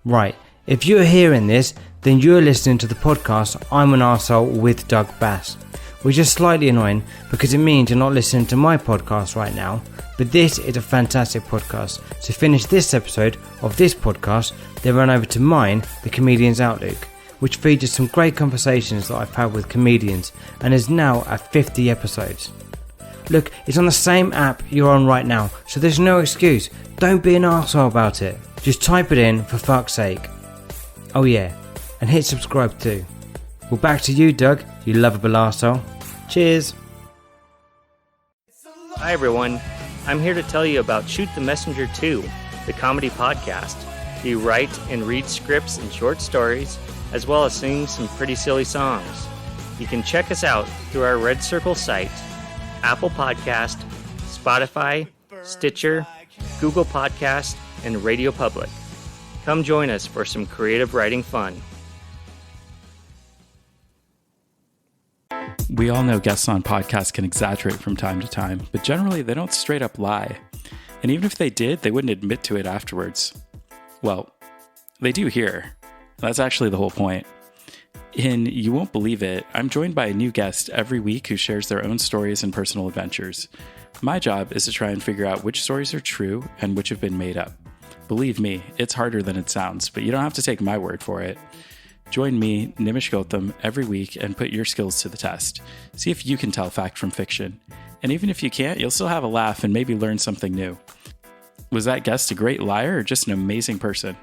Right, if you're hearing this, then you're listening to the podcast I'm an Arsehole with Doug Bass, which is slightly annoying because it means you're not listening to my podcast right now, but this is a fantastic podcast. To finish this episode of this podcast, then run over to mine, The Comedian's Outlook, which features some great conversations that I've had with comedians and is now at 50 episodes. Look, it's on the same app you're on right now, so there's no excuse. Don't be an arsehole about it. Just type it in, for fuck's sake. Oh yeah, and hit subscribe too. Well, back to you, Doug, you lovable arsehole. Cheers. Hi everyone, I'm here to tell you about Shoot the Messenger 2, the comedy podcast. We write and read scripts and short stories, as well as sing some pretty silly songs. You can check us out through our Red Circle site, Apple Podcast, Spotify, Stitcher, Google Podcast, and Radio Public. Come join us for some creative writing fun. We all know guests on podcasts can exaggerate from time to time, but generally they don't straight up lie. And even if they did, they wouldn't admit to it afterwards. Well, they do here. That's actually the whole point. In You Won't Believe It, I'm joined by a new guest every week who shares their own stories and personal adventures. My job is to try and figure out which stories are true and which have been made up. Believe me, it's harder than it sounds, but you don't have to take my word for it. Join me, Nimish Gautam, every week and put your skills to the test. See if you can tell fact from fiction. And even if you can't, you'll still have a laugh and maybe learn something new. Was that guest a great liar or just an amazing person?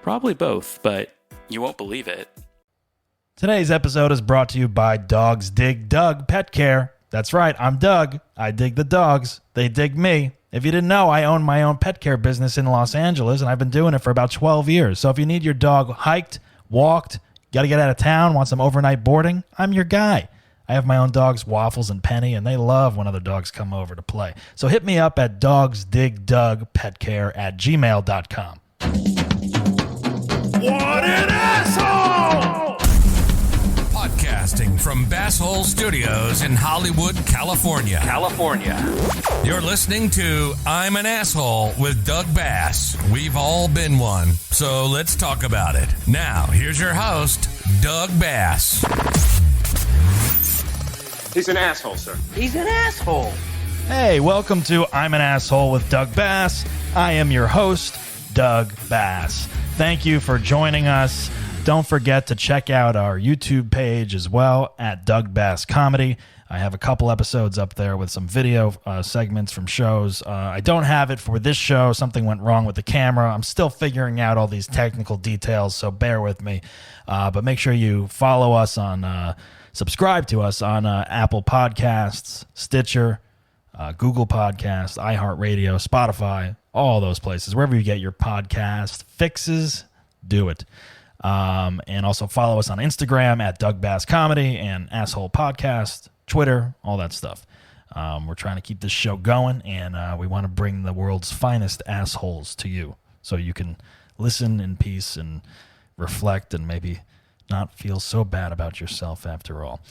Probably both, but you won't believe it. Today's episode is brought to you by Dogs Dig Doug Pet Care. That's right, I'm Doug. I dig the dogs. They dig me. If you didn't know, I own my own pet care business in Los Angeles, and I've been doing it for about 12 years. So if you need your dog hiked, walked, got to get out of town, want some overnight boarding, I'm your guy. I have my own dogs, Waffles and Penny, and they love when other dogs come over to play. So hit me up at dogsdigdugpetcare@gmail.com. What an asshole! Podcasting from Basshole Studios in Hollywood, California. You're listening to I'm an Asshole with Doug Bass. We've all been one, so let's talk about it. Now, here's your host, Doug Bass. He's an asshole, sir. He's an asshole. Hey, welcome to I'm an Asshole with Doug Bass. I am your host, Doug Bass. Thank you for joining us. Don't forget to check out our YouTube page as well at Doug Bass Comedy. I have a couple episodes up there with some video segments from shows. I don't have it for this show. Something went wrong with the camera. I'm still figuring out all these technical details, so bear with me. But make sure you follow us on, subscribe to us on Apple Podcasts, Stitcher, Google Podcasts, iHeartRadio, Spotify, all those places. Wherever you get your podcast fixes, do it. And also follow us on Instagram at Doug Bass Comedy and Asshole Podcast, Twitter, all that stuff. We're trying to keep this show going, and we want to bring the world's finest assholes to you so you can listen in peace and reflect and maybe not feel so bad about yourself after all.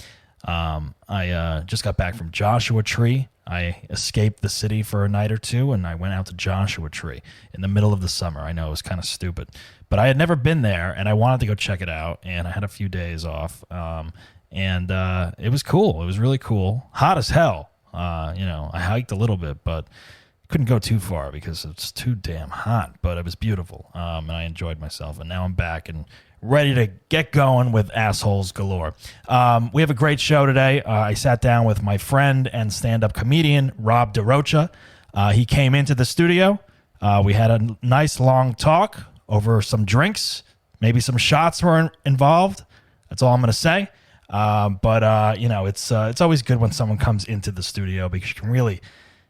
I just got back from Joshua Tree. I escaped the city for a night or two, and I went out to Joshua Tree in the middle of the summer. I know it was kind of stupid, but I had never been there, and I wanted to go check it out, and I had a few days off, and it was cool. It was really cool. Hot as hell. I hiked a little bit, but couldn't go too far because it's too damn hot, but it was beautiful, and I enjoyed myself, and now I'm back and ready to get going with assholes galore. We have a great show today. I sat down with my friend and stand-up comedian, Rob DaRocha. He came into the studio. We had a nice long talk over some drinks. Maybe some shots were involved. That's all I'm going to say. But it's always good when someone comes into the studio because you can really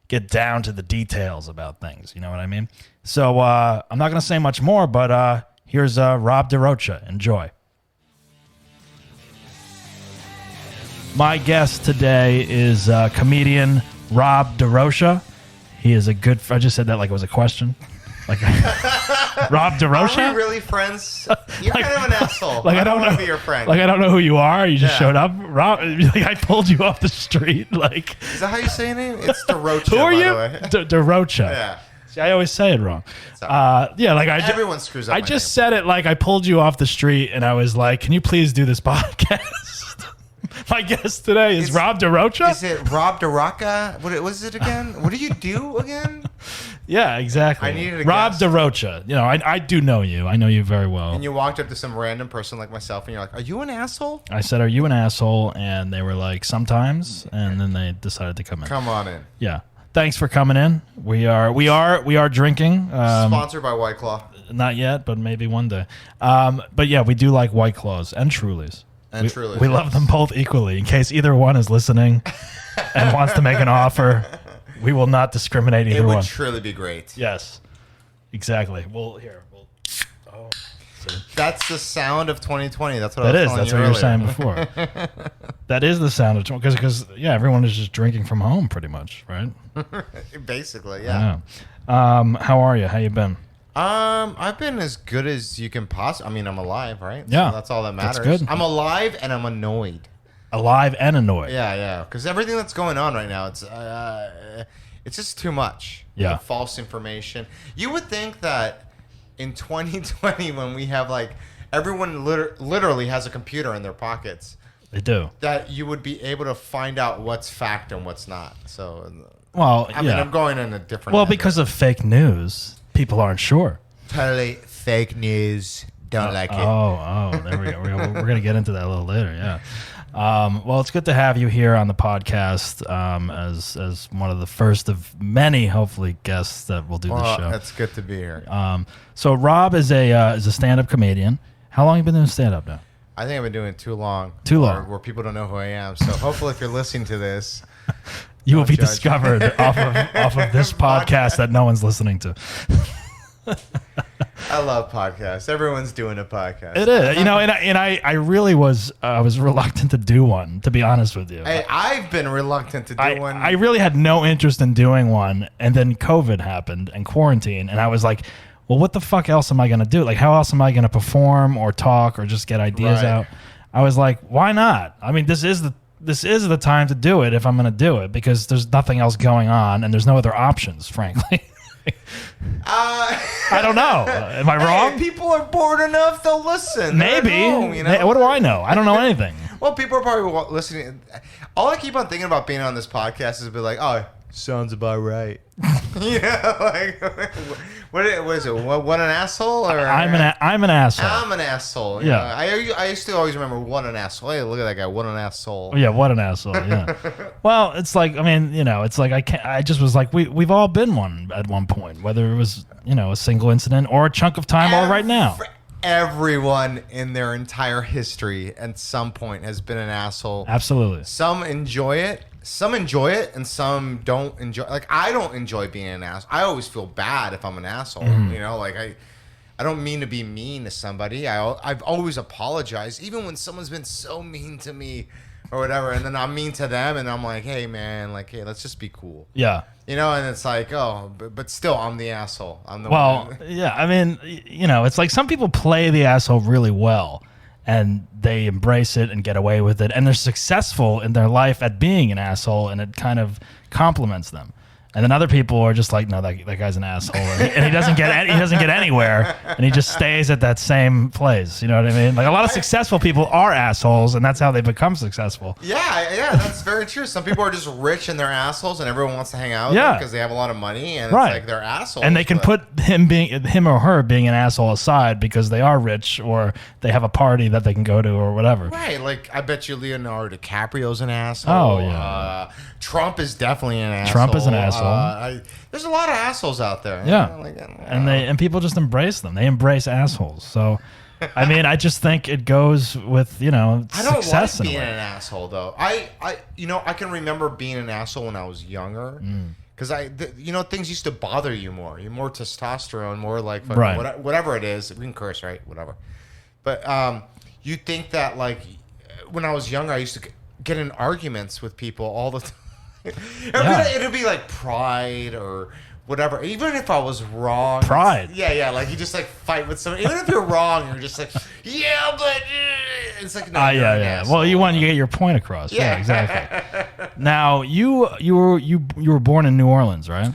get down to the details about things. You know what I mean? So I'm not going to say much more, but here's Rob DaRocha. Enjoy. My guest today is comedian Rob DaRocha. He is a good... I just said that like it was a question. Like Rob DaRocha? Are we really friends? You're kind of an asshole. Like I don't want know. to be your friend. Like I don't know who you are. You just showed up. Rob, like I pulled you off the street. Like is that how you say your name? It's DaRocha. who are you? By the way. DaRocha. Yeah. See, I always say it wrong. Everyone screws up. I just said it like I pulled you off the street and I was like, can you please do this podcast? My guest today is Rob DaRocha. Is it Rob DaRocha? What was it again? What do you do again? Yeah, exactly. I needed a Rob guest. DaRocha. You know, I do know you. I know you very well. And you walked up to some random person like myself and you're like, are you an asshole? I said, are you an asshole? And they were like, sometimes. And then they decided to come in. Come on in. Yeah. Thanks for coming in. We are drinking. Sponsored by White Claw. Not yet, but maybe one day. But yeah, we do like White Claws and Trulies. And Trulies. We love them both equally. In case either one is listening and wants to make an offer, we will not discriminate either It would one. truly be great. Yes, exactly. That's the sound of 2020. That's what That I is. was telling That's what you were saying earlier. before. That is the sound of because everyone is just drinking from home pretty much, right? Basically, yeah. How are you? How you been? I've been as good as you can possibly. I mean, I'm alive, right? Yeah, So that's all that matters. that's good. I'm alive and I'm annoyed. Alive and annoyed. Yeah. Because everything that's going on right now, it's just too much. Yeah. The false information. You would think that in 2020, when we have like everyone literally has a computer in their pockets, They do. that you would be able to find out what's fact and what's not. So, Well, I mean, I'm going in a different. Well, end. because of fake news, people aren't sure. Totally fake news. Don't like it. Oh, there we go. We're going to get into that a little later, yeah. Well, it's good to have you here on the podcast as one of the first of many, hopefully, guests that will do the show. It's good to be here. So Rob is a stand-up comedian. How long have you been doing stand-up now? I think I've been doing it too long. Too long. Where people don't know who I am. So hopefully if you're listening to this, You will be judge. discovered off of this podcast that no one's listening to. I love podcasts. Everyone's doing a podcast. It is, and I really was reluctant to do one, to be honest with you. Hey, I've been reluctant to do one. I really had no interest in doing one, and then COVID happened and quarantine, and I was like, well, what the fuck else am I going to do? Like, how else am I going to perform or talk or just get ideas Right. out? I was like, why not? I mean, this is the time to do it if I'm going to do it, because there's nothing else going on and there's no other options, frankly. I don't know. Am I wrong? Hey, people are bored enough, they'll listen. Maybe. They're at home, you know? What do I know? I don't know anything. Well, people are probably listening. All I keep on thinking about being on this podcast is be like, oh, sounds about right. You know, like, what is it? What an asshole? Or I'm an asshole. I'm an asshole. You Yeah. know? I used to always remember what an asshole. Hey, look at that guy. What an asshole. Yeah, what an asshole. Yeah. Well, it's like, I mean, it's like I just was like, we've all been one at one point, whether it was, a single incident or a chunk of time or right now. Everyone in their entire history at some point has been an asshole. Absolutely. Some enjoy it. Some enjoy it, and some don't enjoy. Like, I don't enjoy being an asshole. I always feel bad if I'm an asshole. Mm-hmm. You know, like I don't mean to be mean to somebody. I've always apologized, even when someone's been so mean to me or whatever, and then I'm mean to them, and I'm like, hey man, like, hey, let's just be cool. Yeah. You know, and it's like, oh, but still, I'm the asshole. I'm the Well, one. yeah. I mean, it's like some people play the asshole really well, and they embrace it and get away with it, and they're successful in their life at being an asshole, and it kind of compliments them. And then other people are just like, no, that guy's an asshole, and he doesn't get anywhere, and he just stays at that same place. You know what I mean? Like, a lot of successful people are assholes, and that's how they become succcul. Yeah, that's very true. Some people are just rich and they're assholes, and everyone wants to hang out with them because they have a lot of money, and it's like they're assholes. And they can put him or her being an asshole aside because they are rich or they have a party that they can go to or whatever. Right, like I bet you Leonardo DiCaprio's an asshole. Oh yeah. Trump is definitely an asshole. Trump is an asshole. There's a lot of assholes out there. Yeah, you know, and people just embrace them. They embrace assholes. So, I mean, I just think it goes with success. I don't like being an asshole though. I can remember being an asshole when I was younger. Because things used to bother you more. You're more testosterone, more like right. Whatever it is. We can curse, right? Whatever. But you think that like when I was younger, I used to get in arguments with people all the time. It'd be like pride or whatever. Even if I was wrong. Pride. Yeah. Like you just like fight with someone. Even if you're wrong, you're just like, yeah, but it's like, no, you're an asshole. Well, you want to get your point across. Yeah, exactly. Now you were born in New Orleans, right?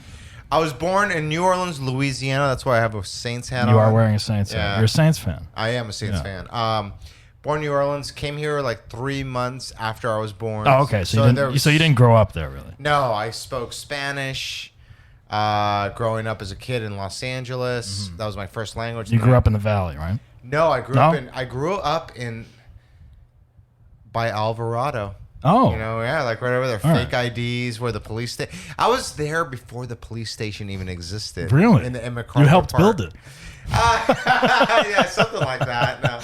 I was born in New Orleans, Louisiana. That's why I have a Saints hat on. You are wearing a Saints hat. You're a Saints fan. I am a Saints fan. Born in New Orleans, came here like 3 months after I was born. Oh, okay. So you didn't grow up there, really? No, I spoke Spanish growing up as a kid in Los Angeles. That was my first language. You grew up in the Valley, right? No, I grew up in by Alvarado. Oh. Like right over there, fake IDs where the police station. I was there before the police station even existed. Really? In you helped build it. Yeah, something like that. No.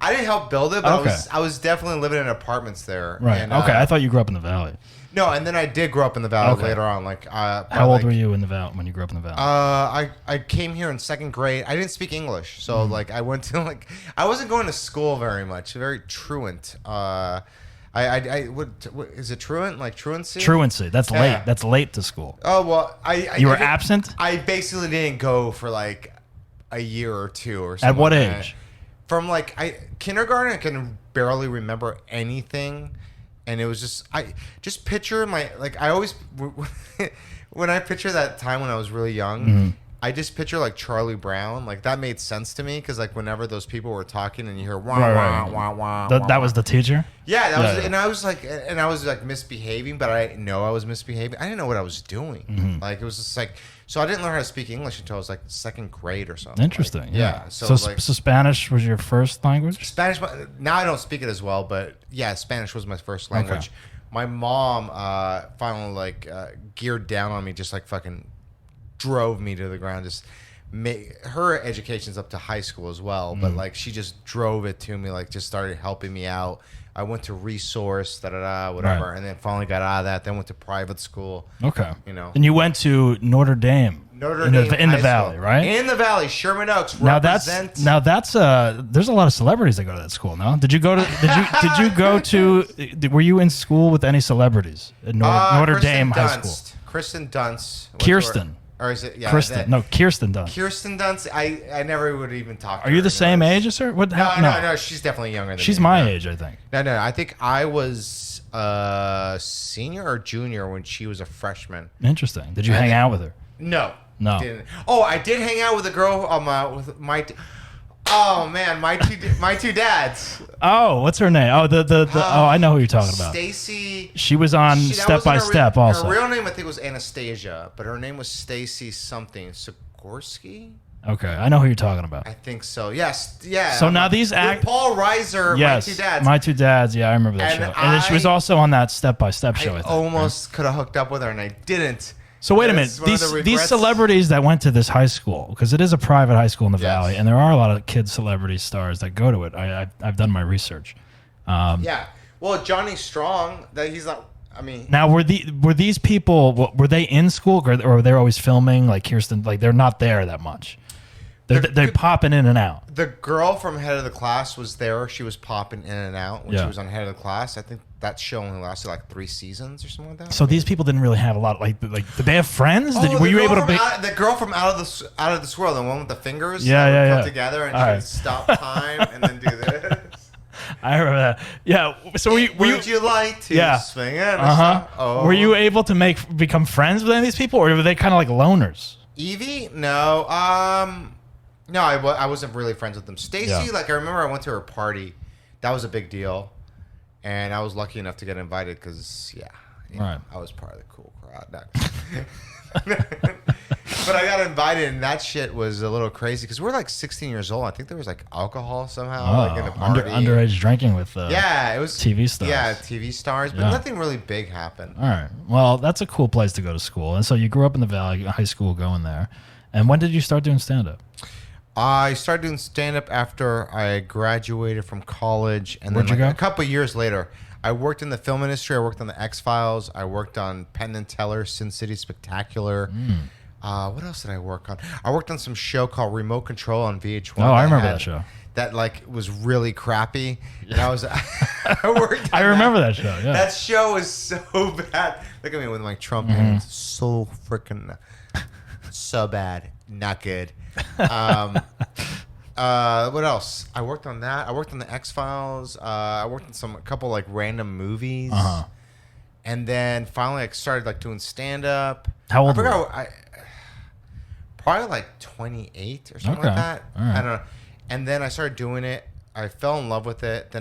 I didn't help build it, but I was definitely living in apartments there. Right. And, okay. I thought you grew up in the Valley. No, and then I did grow up in the Valley later on. How old were you in the Valley when you grew up in the Valley? I came here in second grade. I didn't speak English, so I went to I wasn't going to school very much. Very truant. What is it truant? Like truancy? Truancy. That's late. That's late to school. Oh well, you were absent. I basically didn't go for like a year or two or something. At what age? From kindergarten, I can barely remember anything, and it was just I just picture I always when I picture that time when I was really young, I just picture like Charlie Brown, like that made sense to me because like whenever those people were talking and you hear wah wah wah wah, that was the teacher. Yeah, and I was like misbehaving, but I didn't know I was misbehaving. I didn't know what I was doing. Like it was just like. So I didn't learn how to speak English until I was like second grade or something. Interesting. Yeah. So Spanish was your first language? Spanish. Now I don't speak it as well, but yeah, Spanish was my first language. Okay. My mom finally geared down on me, just like fucking drove me to the ground. Just her education's up to high school as well, but like she just drove it to me. Like just started helping me out. I went to resource, whatever, right. And then finally got out of that. Then went to private school. Okay. And you went to Notre Dame. In the Valley, right? In the Valley, Sherman Oaks. Now that's there's a lot of celebrities that go to that school. No, did you go to? Were you in school with any celebrities at Notre Dame High School? Kristen Dunst. Kirsten. Or is it? Yeah, Kristen. No, Kirsten Dunst. Kirsten Dunst. I never would even talk to her. Are you the same age as her? No. She's definitely younger than me. She's my age, I think. No. I think I was a senior or junior when she was a freshman. Interesting. Did you hang out with her? No. Didn't. Oh, I did hang out with a girl with my. Oh man, my two dads. Oh, what's her name? Oh, I know who you're talking about. Stacy. She was on Step by Step also. Her real name I think was Anastasia, but her name was Stacy something. Sikorsky? Okay, I know who you're talking about. I think so. Yes, yeah. So now these Paul Reiser, yes, my two dads. My two dads. Yeah, I remember that show. And then she was also on that Step by Step show. I think, almost could have hooked up with her, and I didn't. So wait a minute. These celebrities that went to this high school, because it is a private high school in the Valley, and there are a lot of kid celebrity stars that go to it. I've done my research. Yeah. Well, Johnny Strong, he's not. I mean. Now, were these people were they in school or were they always filming like Kirsten? Like they're not there that much. They're popping in and out. The girl from Head of the Class was there. She was popping in and out when she was on Head of the Class. I think that show only lasted like 3 seasons or something like that. So these people didn't really have a lot. Like did they have friends? Were you able to? The girl from Out of This World, the one with the fingers. Yeah. Come together and she would stop time and then do this. I remember that. Yeah. So would you like to swing it? Oh. Were you able to become friends with any of these people, or were they kind of like loners? Evie? No. No, I wasn't really friends with them. Stacy, I remember I went to her party. That was a big deal. And I was lucky enough to get invited because, I was part of the cool crowd. But I got invited, and that shit was a little crazy because we're like 16 years old. I think there was like alcohol somehow in the party. Underage drinking with it was TV stars. Yeah, TV stars, but nothing really big happened. All right. Well, that's a cool place to go to school. And so you grew up in the Valley, high school going there. And when did you start doing stand-up? I started doing stand-up after I graduated from college. And Where'd you go? A couple of years later, I worked in the film industry. I worked on the X-Files. I worked on Penn and Teller, Sin City Spectacular. What else did I work on? I worked on some show called Remote Control on VH1. Oh, I remember that show. That was really crappy. And I worked. I remember that show. Yeah. That show was so bad. Look at me with my Trump hands. So freaking so bad. Not good. What else? I worked on that. I worked on the X-Files. I worked on a couple random movies. And then finally I started doing stand-up. How old were you? probably like 28 or something like that. Right. I don't know. And then I started doing it. I fell in love with it.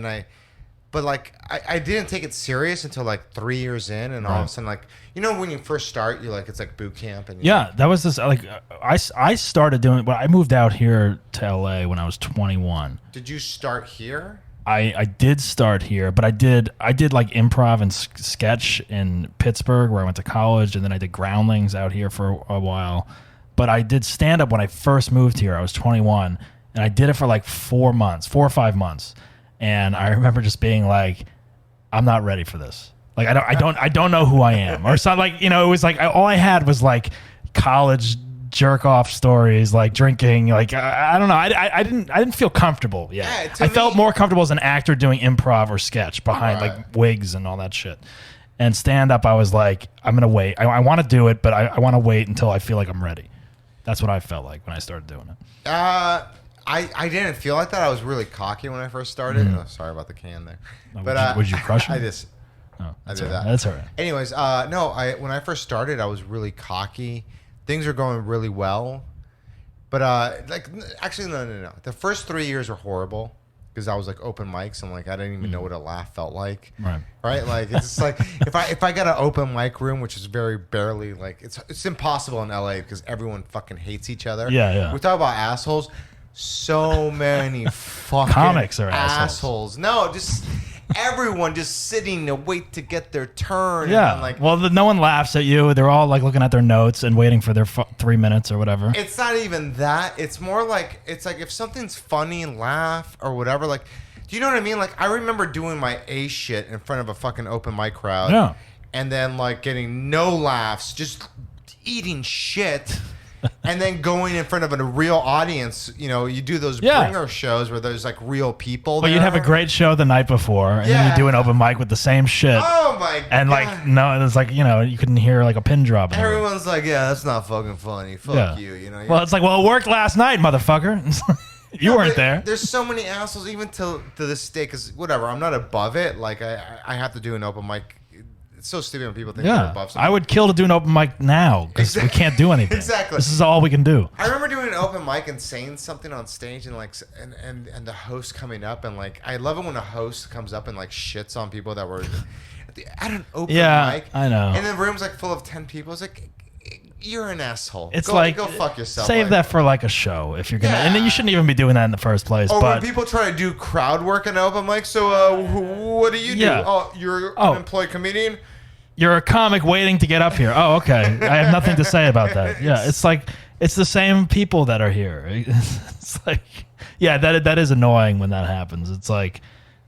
But like I didn't take it serious until like 3 years in, and all of a sudden, like, you know, when you first start, you're like, it's like boot camp. And that was this, like, I started doing, but I moved out here to LA when I was 21. Did you start here? I did start here, but I did like improv and sketch in Pittsburgh, where I went to college, and then I did Groundlings out here for a while. But I did stand up when I first moved here. I was 21, and I did it for like 4 or 5 months. And I remember just being like, I'm not ready for this. Like, I don't know who I am, or something. Like, you know, it was like all I had was like college jerk off stories, like drinking. Like, I don't know. I didn't feel comfortable yet. Yeah, I felt more comfortable as an actor doing improv or sketch behind like wigs and all that shit. And stand up, I was like, I'm gonna wait. I want to do it, but I want to wait until I feel like I'm ready. That's what I felt like when I started doing it. I didn't feel like that. I was really cocky when I first started. Oh, sorry about the can there. But would you crush it? I did that. That's all right. Anyways, no, when I first started, I was really cocky. Things were going really well. But actually, no. The first 3 years were horrible because I was like open mics and like I didn't even know what a laugh felt like. Right. Like it's just like if I got an open mic room, which is very barely, like it's impossible in LA because everyone fucking hates each other. Yeah. We talk about assholes. So many fucking comics are assholes. No, just everyone just sitting to wait to get their turn. Yeah. And like, well, no one laughs at you. They're all like looking at their notes and waiting for their 3 minutes or whatever. It's not even that. It's more like, it's like if something's funny, laugh or whatever. Like, do you know what I mean? Like, I remember doing my A shit in front of a fucking open mic crowd. Yeah. And then like getting no laughs, just eating shit. And then going in front of a real audience, you know, you do those bringer shows where there's like real people. Well, you'd have a great show the night before, and then you do an open mic with the same shit. Oh my god! And like, no, it's like, you know, you couldn't hear like a pin drop. Everyone's like, yeah, that's not fucking funny. Fuck you, you know. Well, it's like, well, it worked last night, motherfucker. You weren't there. There's so many assholes, even to this day, because whatever, I'm not above it. Like I have to do an open mic. It's so stupid when people think they're above something. I would kill to do an open mic now because we can't do anything. Exactly. This is all we can do. I remember doing an open mic and saying something on stage and like and the host coming up and like I love it when a host comes up and like shits on people that were at an open mic. I know. And the room's like full of 10 people. It's like, you're an asshole. It's go fuck yourself. Save that for like a show if you're gonna, and then you shouldn't even be doing that in the first place. Or but when people try to do crowd work in an open mic, so what do you do? Oh, you're an unemployed comedian. You're a comic waiting to get up here. Oh, okay. I have nothing to say about that. Yeah, it's like it's the same people that are here. It's like, yeah, that is annoying when that happens. It's like,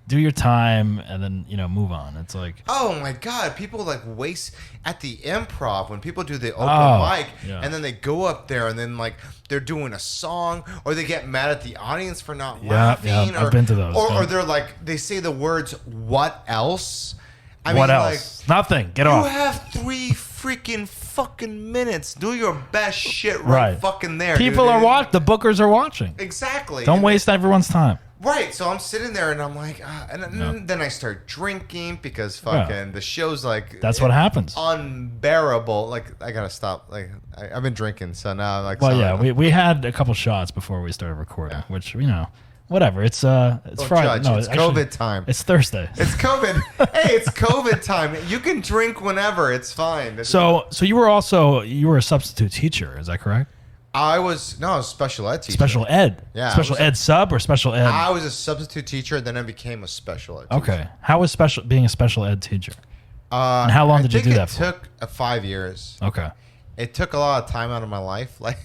do your time and then, you know, move on. It's like, oh my god, people like waste at the improv when people do the open mic and then they go up there and then like they're doing a song or they get mad at the audience for not laughing. Yeah, I've been to those. Or they're like they say the words "what else." I what mean, else? Like, nothing. Get off. You have 3 freaking fucking minutes. Do your best shit right fucking there. People are watching. The bookers are watching. Exactly. Don't waste everyone's time. Right. So I'm sitting there and I'm like, and then I start drinking because fucking the show's like. That's what happens. Unbearable. Like I gotta stop. Like I've been drinking, so now I'm like. Well, yeah, we had a couple shots before we started recording, which you know. Whatever. It's Friday. No, it's COVID time. It's Thursday. It's COVID. Hey, it's COVID time. You can drink whenever. It's fine. So you were a substitute teacher. Is that correct? I was a special ed teacher. Special ed. Yeah. Special ed sub or special ed? I was a substitute teacher, then I became a special ed teacher. Okay. How was being a special ed teacher? And how long did you do that for? It took 5 years. Okay. It took a lot of time out of my life. Like,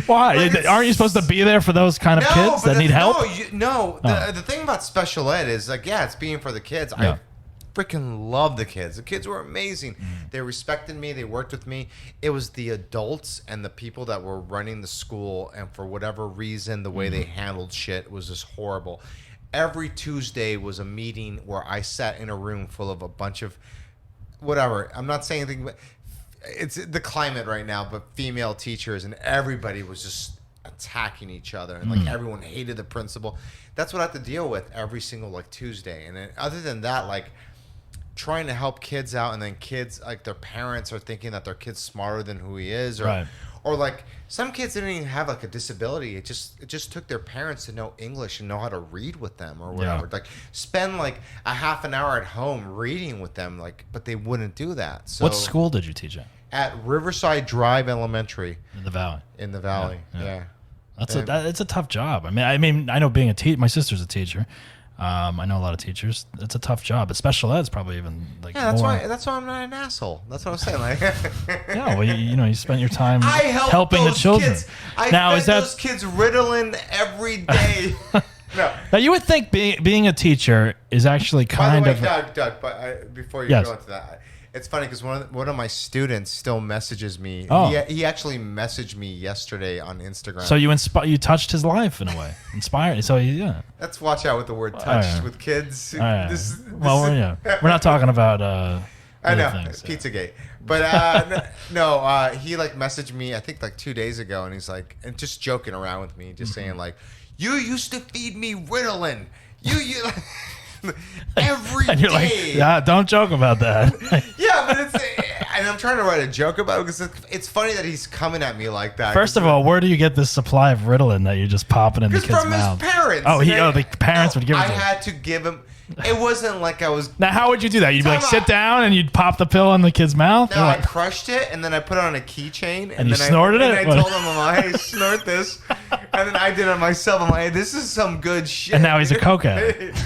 why? Aren't you supposed to be there for those kind of kids that need help? No. The thing about special ed is like, yeah, it's being for the kids. Yeah. I freaking love the kids. The kids were amazing. They respected me. They worked with me. It was the adults and the people that were running the school, and for whatever reason, the way they handled shit was just horrible. Every Tuesday was a meeting where I sat in a room full of a bunch of whatever. I'm not saying anything, but it's the climate right now, but female teachers, and everybody was just attacking each other, and like everyone hated the principal. That's what I have to deal with every single like Tuesday. And then other than that, like trying to help kids out, and then kids like their parents are thinking that their kid's smarter than who he is, or like some kids didn't even have like a disability. It just took their parents to know English and know how to read with them or whatever. Like spend like a half an hour at home reading with them, like, but they wouldn't do that. So what school did you teach at? At Riverside Drive Elementary In the Valley. In the Valley, yeah. It's a tough job. I mean, I know being a teacher. My sister's a teacher. I know a lot of teachers. It's a tough job, but special ed's probably even like that's more. That's why I'm not an asshole. That's what I'm saying. Like, yeah, well, you spent your time helping the children. Kids. I fed those kids Ritalin every day. No. Now you would think being a teacher is actually kind of. Doug. But before you go into that. It's funny because one of my students still messages me. Oh. He actually messaged me yesterday on Instagram. So you touched his life in a way, inspired. So yeah. Let's watch out with the word "touched" with kids. We're not talking about. I know things, Pizzagate, but no. He like messaged me I think like 2 days ago, and he's like, and just joking around with me, just saying like, "You used to feed me Ritalin. You." Every and you're day. Like, yeah, don't joke about that. Yeah, but and I'm trying to write a joke about it because it's funny that he's coming at me like that. First of all, where do you get this supply of Ritalin that you're just popping in the kid's from mouth? His parents. The parents would give it to him. I had to give him. It wasn't like I was. Now, how would you do that? You'd be like, sit down, and you'd pop the pill in the kid's mouth? No, I crushed it, and then I put it on a keychain. And you snorted it? And I told him, I'm like, hey, snort this. And then I did it myself. I'm like, hey, this is some good shit. And now he's a coke addict.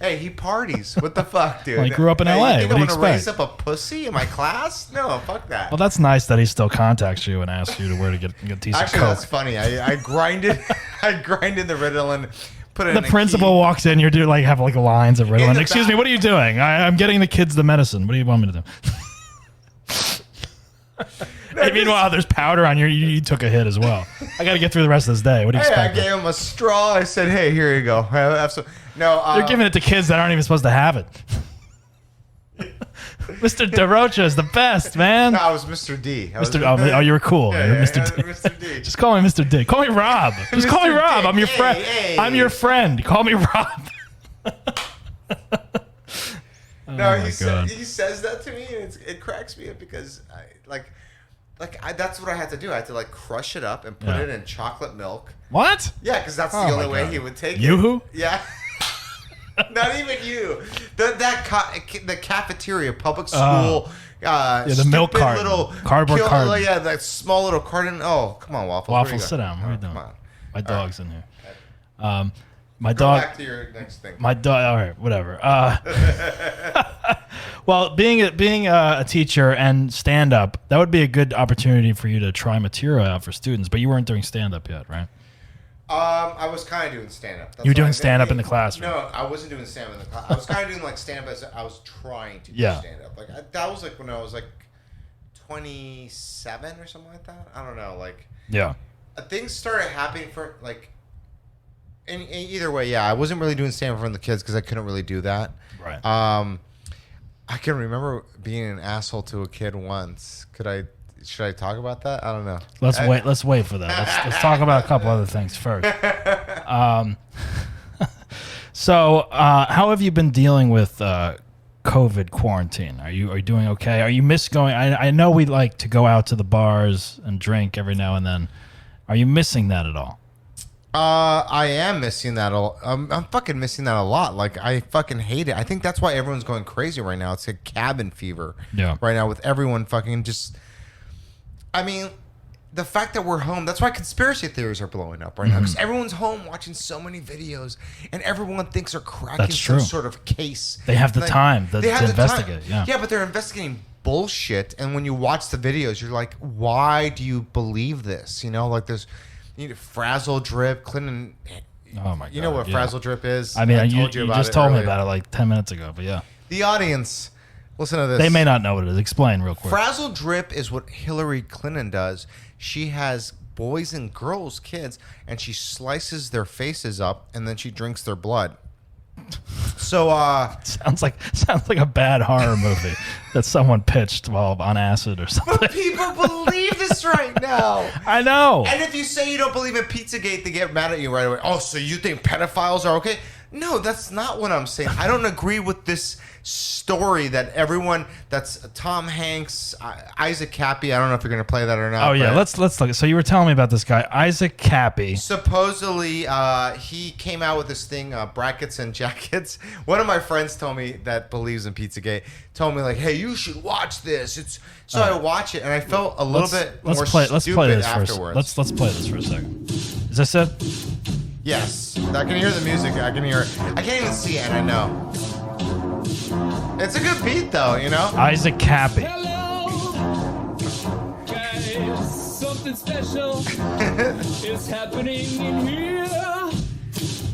Hey, he parties. What the fuck, dude? Well, he grew up in LA. You think what I'm do you gonna raise up a pussy in my class? No, fuck that. Well, that's nice that he still contacts you and asks you to where to get a decent Actually, coke. that's funny. I grinded the Ritalin. Put it the in principal walks in. You're doing have lines of Ritalin. Excuse me, what are you doing? I'm getting the kids the medicine. What do you want me to do? Hey, meanwhile, there's powder on you took a hit as well. I got to get through the rest of this day. What do you expect? I gave him a straw. I said, hey, here you go. No, you're giving it to kids that aren't even supposed to have it. Mr. DaRocha is the best, man. No, I was Mr. D. You were cool. Yeah, Mr. D. Mr. D. Just call me Mr. D. Call me Rob. Just call me Rob. D. I'm your friend. Hey. I'm your friend. Call me Rob. No, he says that to me, and it cracks me up because that's what I had to do. I had to crush it up and put it in chocolate milk. What? Yeah, because that's the only way he would take it. Yoo-hoo? Yeah. Not even you. The cafeteria, public school. The milk carton. Cardboard carton. Yeah, that small little carton. Oh, come on, Waffles. Waffles, sit down. What are you doing? Come on. My dog's in here. My Go dog. back to your next thing. My dog. All right, whatever. Well, being a teacher and stand up, that would be a good opportunity for you to try material out for students. But you weren't doing stand up yet, right? I was kind of doing stand up. You were doing stand up in the classroom. No, I wasn't doing stand up in the class. I was kind of doing stand up as I was trying to do stand up. That was when I was 27 or something like that. I don't know. Things started happening for in either way. Yeah, I wasn't really doing stand up for the kids because I couldn't really do that. Right. I can remember being an asshole to a kid once. Should I talk about that? I don't know. Let's wait for that. Let's talk about a couple other things first. So, how have you been dealing with COVID quarantine? Are you doing okay? Are you going? I know we like to go out to the bars and drink every now and then. Are you missing that at all? I am missing that. I'm fucking missing that a lot. I fucking hate it. I think that's why everyone's going crazy right now. It's a cabin fever. Yeah. Right now with everyone fucking just. I mean, the fact that we're home, that's why conspiracy theories are blowing up right now. Because everyone's home watching so many videos, and everyone thinks they're cracking some sort of case. They have the time to investigate. Yeah, but they're investigating bullshit. And when you watch the videos, you're like, why do you believe this? There's Frazzle Drip, Clinton. Oh my God. You know what Frazzle Drip is? I mean, you just told me about it 10 minutes ago, but yeah. The audience. Listen to this. They may not know what it is. Explain real quick. Frazzle Drip is what Hillary Clinton does. She has boys and girls, kids, and she slices their faces up, and then she drinks their blood. So, sounds like a bad horror movie that someone pitched while on acid or something. But people believe this right now. I know. And if you say you don't believe in Pizzagate, they get mad at you right away. Oh, so you think pedophiles are okay? No, that's not what I'm saying. I don't agree with this story that everyone, that's Tom Hanks, Isaac Cappy. I don't know if you're going to play that or not. Oh yeah, let's look. So you were telling me about this guy, Isaac Cappy. Supposedly, he came out with this thing, Brackets and Jackets. One of my friends told me that believes in Pizzagate, told me like, "Hey, you should watch this." I watch it and I felt a little bit more stupid afterwards. Let's play this for a second. Is this it? Yes, I can hear the music. I can hear it. I can't even see it, and I know. It's a good beat, though, you know? Isaac Cappy. Hello, guys. Something special is happening in here.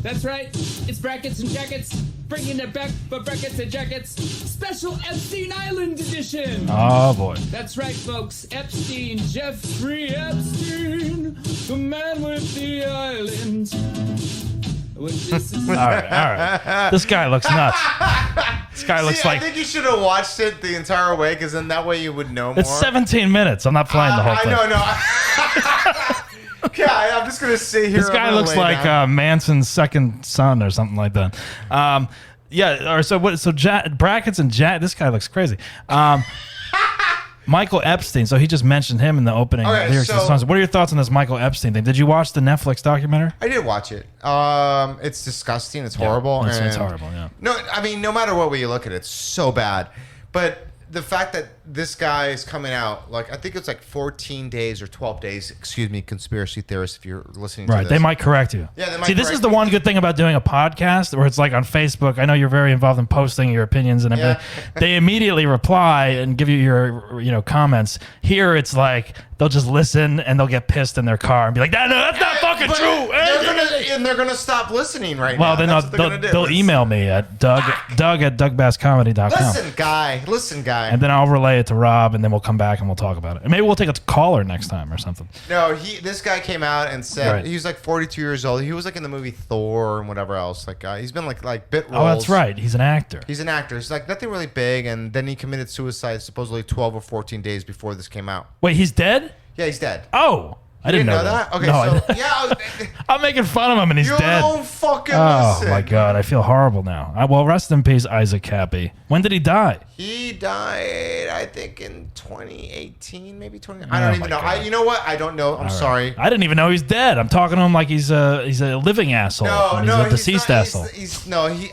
That's right. It's Brackets and Jackets. Bringing it back for Brackets and Jackets. Special Epstein Island edition. Oh, boy. That's right, folks. Epstein, Jeffrey Epstein, the man with the island. All right. This guy looks nuts. This guy looks like... I think you should have watched it the entire way, because then that way you would know more. It's 17 minutes. I'm not playing the whole thing. I know. Okay, I'm just going to sit here. This guy looks like Manson's second son or something like that. Yeah, or so what? So Brackets and this guy looks crazy. Michael Epstein. So he just mentioned him in the opening lyrics of the songs. What are your thoughts on this Michael Epstein thing? Did you watch the Netflix documentary? I did watch it. It's disgusting. It's horrible. It's horrible, yeah. No, I mean, no matter what way you look at it, it's so bad. But the fact that this guy is coming out, like, I think it's like 14 days or 12 days, excuse me, conspiracy theorists, if you're listening to this. Right, they might correct you. Yeah, they might See, this is the one good thing about doing a podcast where it's like on Facebook. I know you're very involved in posting your opinions and everything. Yeah. They immediately reply and give you your comments. Here, it's like they'll just listen and they'll get pissed in their car and be like, "No, that's not fucking true." They're gonna stop listening right now. Well, then they'll email me at doug@dougbasscomedy.com. Listen, guy. And then I'll relay it to Rob, and then we'll come back and we'll talk about it. And maybe we'll take a caller next time or something. No, this guy came out and said he was like 42 years old. He was like in the movie Thor and whatever else. Like he's been like bit roles. Oh, that's right. He's an actor. He's an actor. He's like nothing really big, and then he committed suicide supposedly 12 or 14 days before this came out. Wait, he's dead? Yeah, he's dead. Oh. I didn't know that. Okay, no, so yeah, I'm making fun of him and he's dead. You don't fucking listen. My God, I feel horrible now. Well, rest in peace, Isaac Cappy. When did he die? He died, I think, in 2018, maybe 20. I don't even know. You know what? I don't know. I'm sorry. I didn't even know he's dead. I'm talking to him like he's a living asshole. He's a deceased asshole. He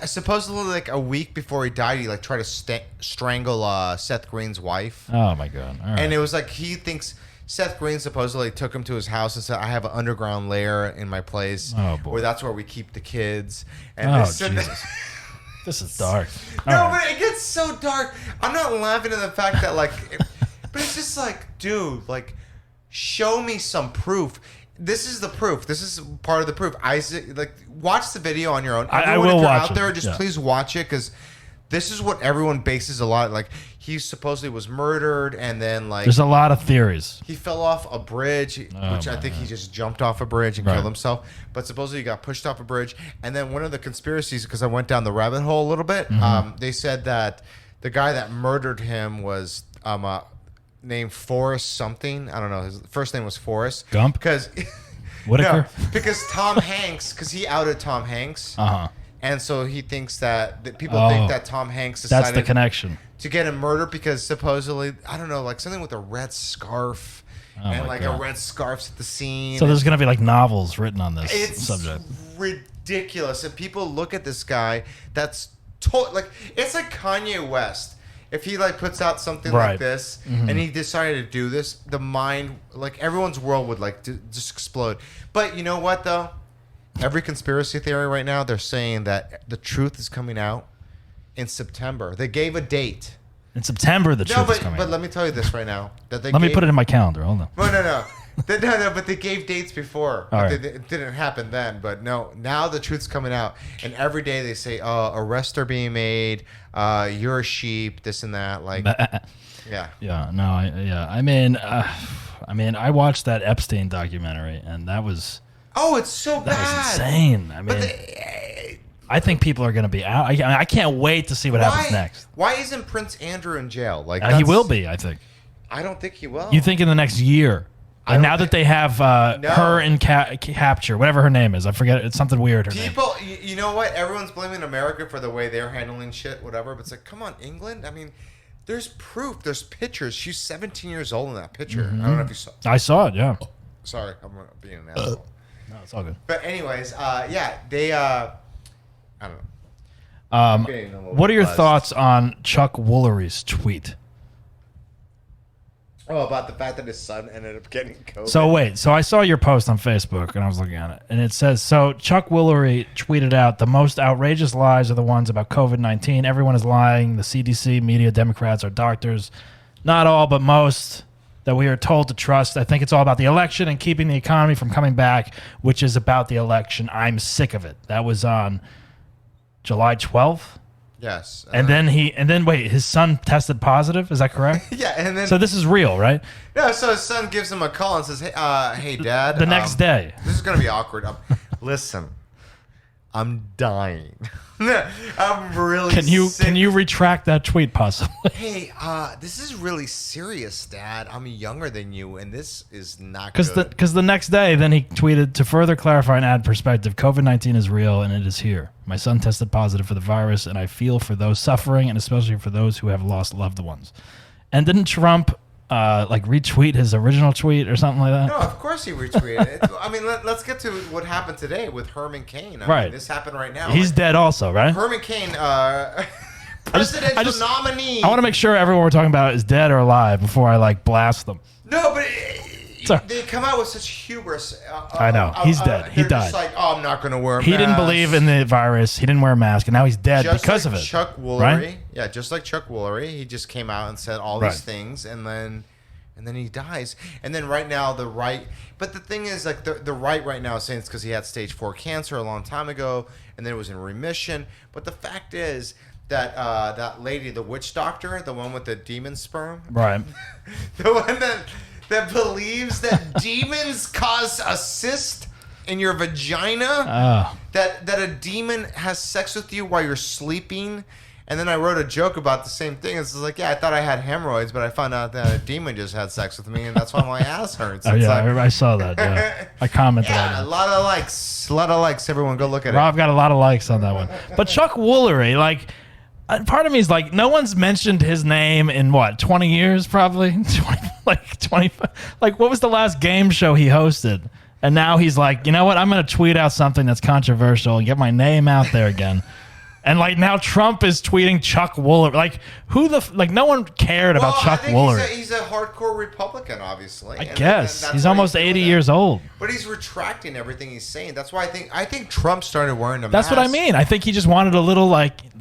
supposedly like a week before he died, he like tried to strangle Seth Green's wife. Oh my God! All right. And it was like he thinks. Seth Green supposedly took him to his house and said, "I have an underground lair in my place, where that's where we keep the kids." And Jesus. This is dark. But it gets so dark. I'm not laughing at the fact that but it's just like, dude, like, show me some proof. This is the proof. This is part of the proof. Isaac, like, watch the video on your own. I will watch it. Out there, just please watch it, because this is what everyone bases a lot. Like, he supposedly was murdered, and then like there's a lot of theories. He fell off a bridge, which I think he just jumped off a bridge and killed himself. But supposedly he got pushed off a bridge. And then one of the conspiracies, because I went down the rabbit hole a little bit, they said that the guy that murdered him was named Forrest something. I don't know. His first name was Forrest Gump. Because Whitaker. Because Tom Hanks, because he outed Tom Hanks. And so he thinks that people think that Tom Hanks decided that's the connection to get him murdered because supposedly, I don't know, like something with a red scarf and like a red scarf's at the scene. So there's going to be like novels written on this subject. It's ridiculous. And people look at this guy that's like, it's like Kanye West. If he like puts out something like this and he decided to do this, the mind, like everyone's world would like just explode. But you know what though? Every conspiracy theory right now, they're saying that the truth is coming out in September. They gave a date. In September, the truth is coming out. But let me tell you this right now. Let me put it in my calendar. Hold on. No. But they gave dates before. Right. It didn't happen then. But no, now the truth's coming out. And every day they say, arrests are being made. You're a sheep, this and that. Like, yeah. Yeah, no, I mean, I watched that Epstein documentary, and that was... Oh, it's so bad. That was insane. I mean, I think people are going to be out. I can't wait to see what happens next. Why isn't Prince Andrew in jail? Like he will be, I think. I don't think he will. You think in the next year? And now that they have her in capture, whatever her name is, I forget. It's something weird. People, you know what? Everyone's blaming America for the way they're handling shit, whatever. But it's like, come on, England. I mean, there's proof. There's pictures. She's 17 years old in that picture. I don't know if you saw. I saw it. Yeah. Sorry, I'm being an asshole. No, it's all good. But anyways, they. I don't know. What are your thoughts on Chuck Woolery's tweet? Oh, about the fact that his son ended up getting COVID. So I saw your post on Facebook and I was looking at it, and it says, so Chuck Woolery tweeted out, the most outrageous lies are the ones about COVID-19. Everyone is lying. The CDC, media, Democrats, our doctors, not all, but most that we are told to trust. I think it's all about the election and keeping the economy from coming back, which is about the election. I'm sick of it. That was on July 12th. Yes. And then wait, his son tested positive. Is that correct? Yeah, and then so this is real, right? No, so his son gives him a call and says, "Hey, Dad." The next day. This is gonna be awkward. Listen, I'm dying. I'm really. Can you retract that tweet possibly? Hey, this is really serious, Dad. I'm younger than you, and this is not good. Because the next day, then he tweeted, to further clarify and add perspective, COVID-19 is real and it is here. My son tested positive for the virus, and I feel for those suffering, and especially for those who have lost loved ones. And didn't Trump retweet his original tweet or something like that? No, of course he retweeted it. I mean, let's get to what happened today with Herman Cain. I mean, this happened right now. He's dead also, right? Herman Cain, presidential nominee. I want to make sure everyone we're talking about is dead or alive before I blast them. No, but they come out with such hubris. I know. He's dead. He died. Just like, oh, I'm not going to wear a mask. He didn't believe in the virus. He didn't wear a mask, and now he's dead because of it. Chuck Woolery. Right? Yeah, just like Chuck Woolery. He just came out and said all these things, and then he dies. And then right now, the right... But the thing is, the right now is saying it's because he had stage 4 cancer a long time ago, and then it was in remission. But the fact is that that lady, the witch doctor, the one with the demon sperm... Right. The one that believes that demons cause a cyst in your vagina, that a demon has sex with you while you're sleeping. And then I wrote a joke about the same thing. It's like, yeah, I thought I had hemorrhoids, but I found out that a demon just had sex with me, and that's why my ass hurts. I saw that. Yeah. I commented on it. A lot of likes. Everyone go look at Rob got a lot of likes on that one. But Chuck Woolery, part of me is no one's mentioned his name in 20 years probably? 25. What was the last game show he hosted? And now he's like, you know what? I'm going to tweet out something that's controversial and get my name out there again. And now Trump is tweeting Chuck Woolery. No one cared about Chuck Woolery. He's a hardcore Republican, obviously. I guess he's almost 80 years old. But he's retracting everything he's saying. That's why I think Trump started wearing a mask. That's what I mean. I think he just wanted a little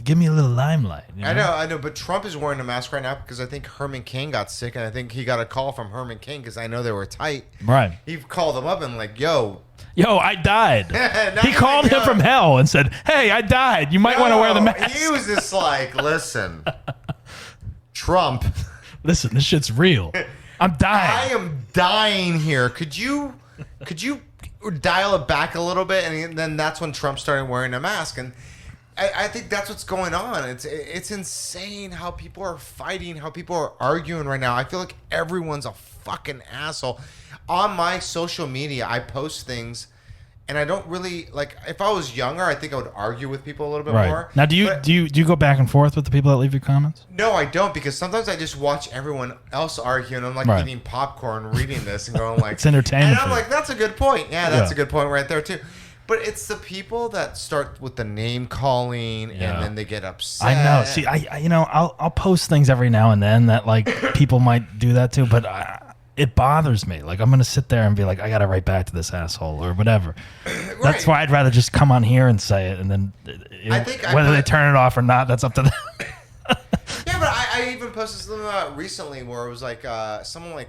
give me a little limelight. You know? I know. But Trump is wearing a mask right now because I think Herman Cain got sick, and I think he got a call from Herman Cain because I know they were tight. Right. He called him up and Yo, I died. He called him from hell and said, hey, I died. You might want to wear the mask. He was just listen, Trump. Listen, this shit's real. I'm dying. I am dying here. Could you dial it back a little bit? And then that's when Trump started wearing a mask. And I think that's what's going on. It's insane how people are fighting, how people are arguing right now. I feel like everyone's a fucking asshole. On my social media, I post things, and I don't really if I was younger, I think I would argue with people a little bit more. Now, do you go back and forth with the people that leave your comments? No, I don't, because sometimes I just watch everyone else argue, and I'm eating popcorn, reading this, and going it's entertainment. And I'm like, that's a good point. Yeah, that's a good point right there too. But it's the people that start with the name calling, and then they get upset. I know. See, I'll post things every now and then that people might do that too, but it bothers me. I'm going to sit there and be like, I got to write back to this asshole or whatever. Right. That's why I'd rather just come on here and say it, and then whether they turn it off or not, that's up to them. Yeah, but I even posted something recently where it was someone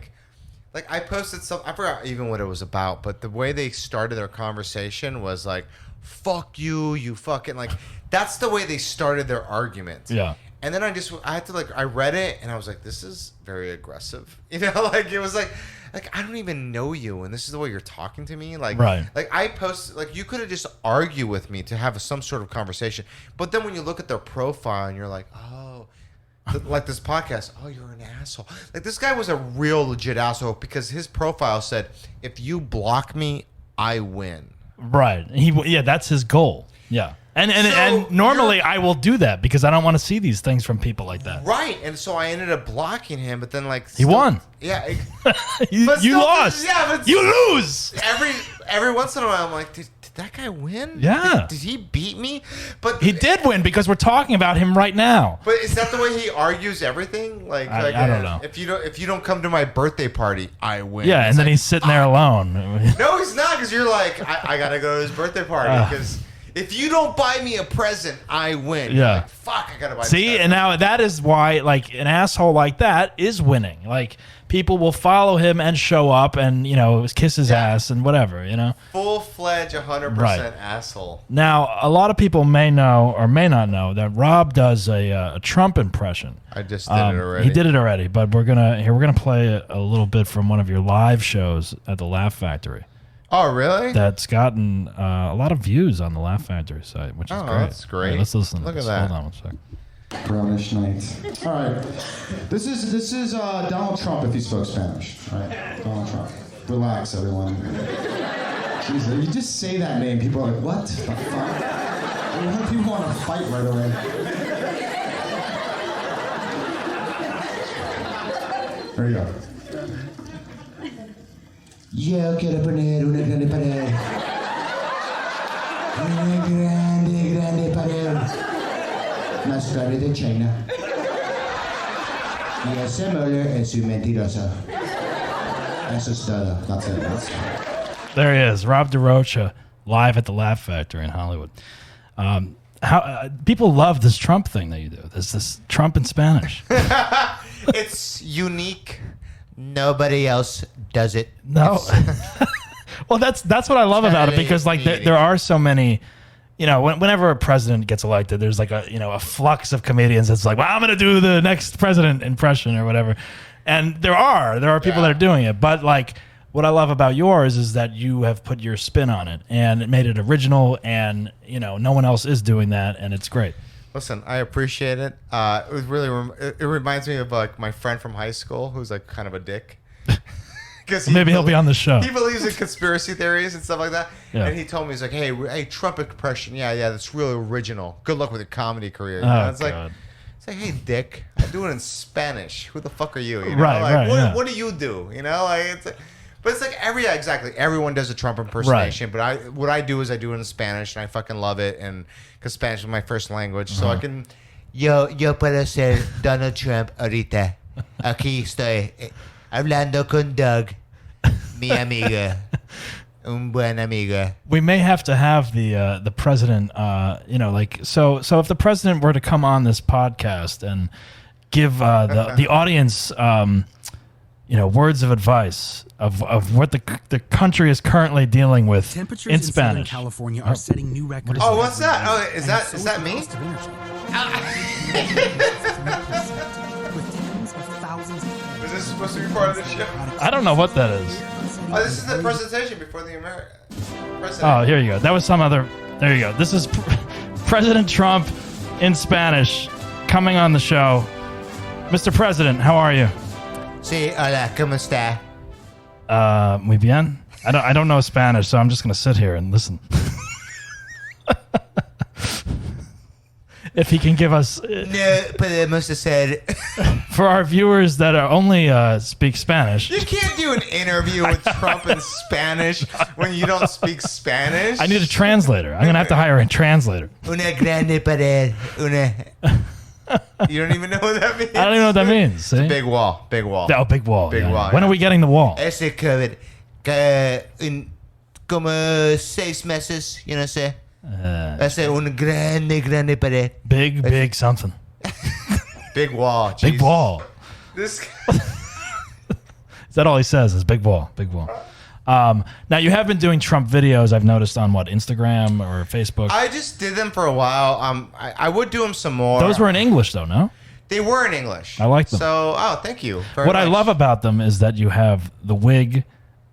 I posted something. I forgot even what it was about, but the way they started their conversation was fuck you, you fucking that's the way they started their argument. Yeah. And then I had to I read it and I was like, this is very aggressive. It was I don't even know you, and this is the way you're talking to me. Right. I post you could have just argued with me to have some sort of conversation. But then when you look at their profile and you're like, oh, like this podcast. Oh, you're an asshole. Like this guy was a real legit asshole because his profile said, "If you block me, I win." Right. That's his goal. Yeah. And normally I will do that because I don't want to see these things from people like that. Right. And so I ended up blocking him, but then he won. Yeah. you lost. But you lose. Every once in a while I'm like, did that guy win? Yeah. Did he beat me? But he did win because we're talking about him right now. But is that the way he argues everything? Like I don't know. If you don't come to my birthday party, I win. Yeah, and then he's sitting there alone. No, he's not, because you're like, I gotta go to his birthday party because if you don't buy me a present, I win. Yeah. Like, fuck, I gotta buy. See, and now that is why, like, an asshole like that is winning. Like, people will follow him and show up and, kiss his ass and whatever, Full-fledged 100% asshole. Now, a lot of people may know or may not know that Rob does a Trump impression. I just did it already. He did it already, but we're gonna play a little bit from one of your live shows at the Laugh Factory. Oh, really? That's gotten a lot of views on the Laugh Factory site, which is great. That's great. Right, let's listen. Look to at this. that. Hold on one second. Brownish night. All right. This is Donald Trump if he spoke Spanish. All right. Donald Trump. Relax, everyone. Jesus, you just say that name, people are like, what the fuck? People want to fight right away. There you go. Yo quiero poner una grande pared. Una grande pared. Más grande de China. Y ese Mueller es un mentiroso. Eso es todo. That's it. There he is, Rob DaRocha, live at the Laugh Factory in Hollywood. How people love this Trump thing that you do. This Trump in Spanish. It's unique. Nobody else does it. No. Well, that's what I love about it because like there are so many. Whenever a president gets elected, there's like a flux of comedians that's like, well, I'm going to do the next president impression or whatever. And there are people that are doing it. But like what I love about yours is that you have put your spin on it and it made it original and, no one else is doing that. And it's great. Listen, I appreciate it. It was really, it reminds me of like my friend from high school who's like kind of a dick. Maybe he'll be on the show. He believes in conspiracy theories and stuff like that. Yeah. And he told me, he's like, hey, Trump impression. Yeah, that's really original. Good luck with your comedy career. It's like, hey, dick, I do it in Spanish. Who the fuck are you? Right. What do you do? But it's like exactly. Everyone does a Trump impersonation. Right. But what I do is I do it in Spanish, and I fucking love it. And because Spanish is my first language, so I can. Yo puedo ser Donald Trump ahorita. Aquí estoy hablando con Doug, mi amiga, un buen amiga. We may have to have the president, so if the president were to come on this podcast and give the audience, words of advice of what the country is currently dealing with Temperatures in in Southern Spanish. California are setting new records. Oh, what's that? Oh, is that me? Is this supposed to be part of the show? I don't know what that is. Oh, this is the presentation before the president. Oh, here you go. That was some other. There you go. This is President Trump in Spanish coming on the show. Mr. President, how are you? Sí, hola, ¿cómo está? Muy bien. I don't know Spanish, so I'm just going to sit here and listen. If he can give us... No podemos hacer... For our viewers that are only speak Spanish... You can't do an interview with Trump in Spanish when you don't speak Spanish. I need a translator. I'm going to have to hire a translator. Una grande pared. You don't even know what that means? I don't even know what that means. See? Big wall. Big wall. Oh, big wall. Big wall. When are we getting the wall? Ese COVID. En como 6 meses, yo no sé. Hace una grande pared. Big something. Big wall. Big Jesus. wall. This. Is that all he says? Is big wall. Big wall. Now you have been doing Trump videos. I've noticed on Instagram or Facebook. I just did them for a while. I would do them some more. Those were in English, though, no? They were in English. I like them. So, thank you. Very What much. I love about them is that you have the wig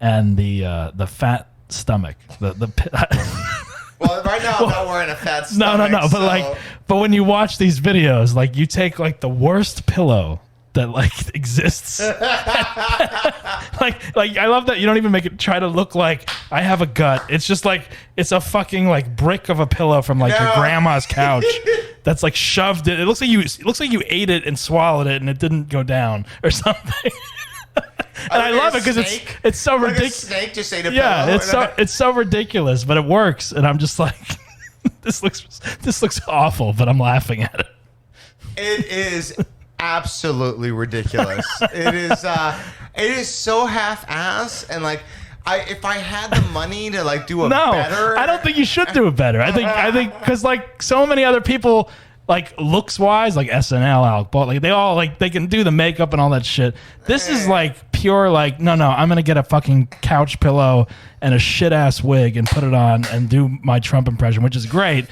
and the fat stomach. Well, Well, right now I'm not wearing a fat stomach. No. But when you watch these videos, like you take like the worst pillow that like exists. like I love that you don't even make it try to look like I have a gut. It's just like it's a fucking like brick of a pillow from like your grandma's couch that's like shoved in. It looks like you ate it and swallowed it and it didn't go down or something. And I love it because it's so ridiculous. A snake just ate a pillow. Yeah, it's so ridiculous, but it works, and I'm just like, this looks awful, but I'm laughing at it. It is absolutely ridiculous. It is so half-ass, and like if I had the money to like do better, I don't think you should do it better. I think because like so many other people. Like looks wise, like SNL, Alec Baldwin, like they all like they can do the makeup and all that shit. This is like pure like no, I'm gonna get a fucking couch pillow and a shit ass wig and put it on and do my Trump impression, which is great.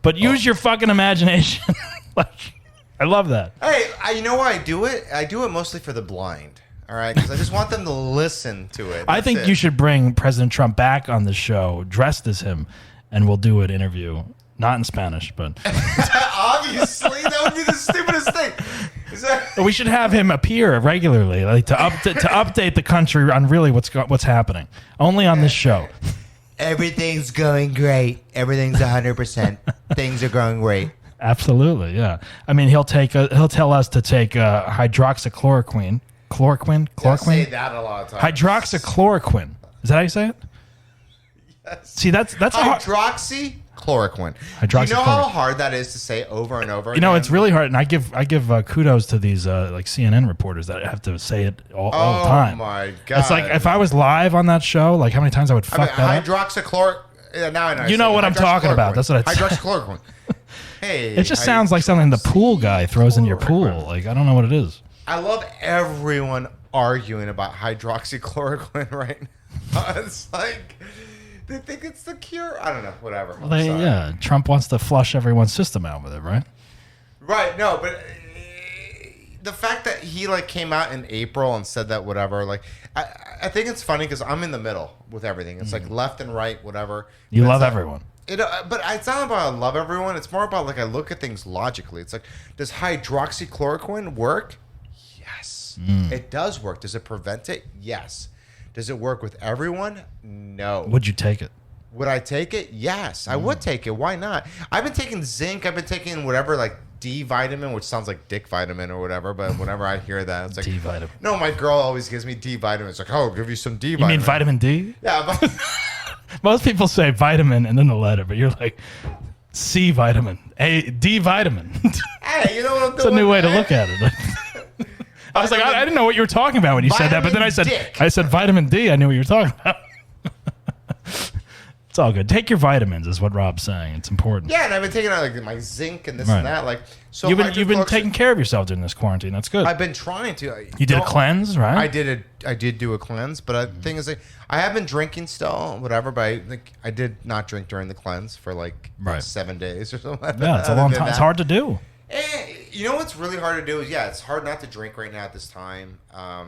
But use your fucking imagination. Like I love that. Hey, you know why I do it? I do it mostly for the blind. All right, because I just want them to listen to it. I think you should bring President Trump back on the show, dressed as him, and we'll do an interview. Not in Spanish, but obviously that would be the stupidest thing. But we should have him appear regularly, like to update the country on really what's happening. Only on this show. Everything's going great. Everything's 100%. Things are going great. Absolutely, yeah. I mean, he'll tell us to take hydroxychloroquine. Chloroquine. I say that a lot of times. Hydroxychloroquine. Is that how you say it? Yes. See, that's hydroxychloroquine. Do you know how hard that is to say over and over again? You know, it's really hard, and I give kudos to these like CNN reporters that have to say it all the time. Oh my god! It's like if I was live on that show, like how many times I would fuck that up. Hydroxychloroquine. Now I know. You know what I'm talking about. That's what I said. Hydroxychloroquine. Hey, it just sounds like something the pool guy throws in your pool. Like I don't know what it is. I love everyone arguing about hydroxychloroquine right now. It's like. They think it's the cure. I don't know. Whatever. Well, Trump wants to flush everyone's system out with it, right? Right. No, but the fact that he like came out in April and said that whatever, like, I think it's funny because I'm in the middle with everything. It's like left and right, whatever. You love everyone. But it's not about I love everyone. It's more about like I look at things logically. It's like, does hydroxychloroquine work? Yes. It does work. Does it prevent it? Yes. Does it work with everyone? No. Would you take it? Would I take it? Yes, I would take it. Why not? I've been taking zinc. I've been taking whatever, like D vitamin, which sounds like dick vitamin or whatever. But whenever I hear that, it's like D vitamin. No, my girl always gives me D vitamin. It's like, oh, I'll give you some D You vitamin. mean vitamin D? Yeah. But most people say vitamin and then the letter, but you're like C vitamin, D vitamin. Hey, you know what I'm doing? It's a new way to look at it. I was like, I didn't know what you were talking about when you said that, but then I said vitamin D. I knew what you were talking about. It's all good. Take your vitamins, is what Rob's saying. It's important. Yeah, and I've been taking out like my zinc and this and that. Like, so you've been taking care of yourself during this quarantine. That's good. I've been trying to. You did a cleanse, right? I did do a cleanse, but the thing is, like, I have been drinking still, whatever. But I did not drink during the cleanse for like 7 days or something. Yeah, it's a long time. It's hard to do. And you know what's really hard to do is it's hard not to drink right now at this time. I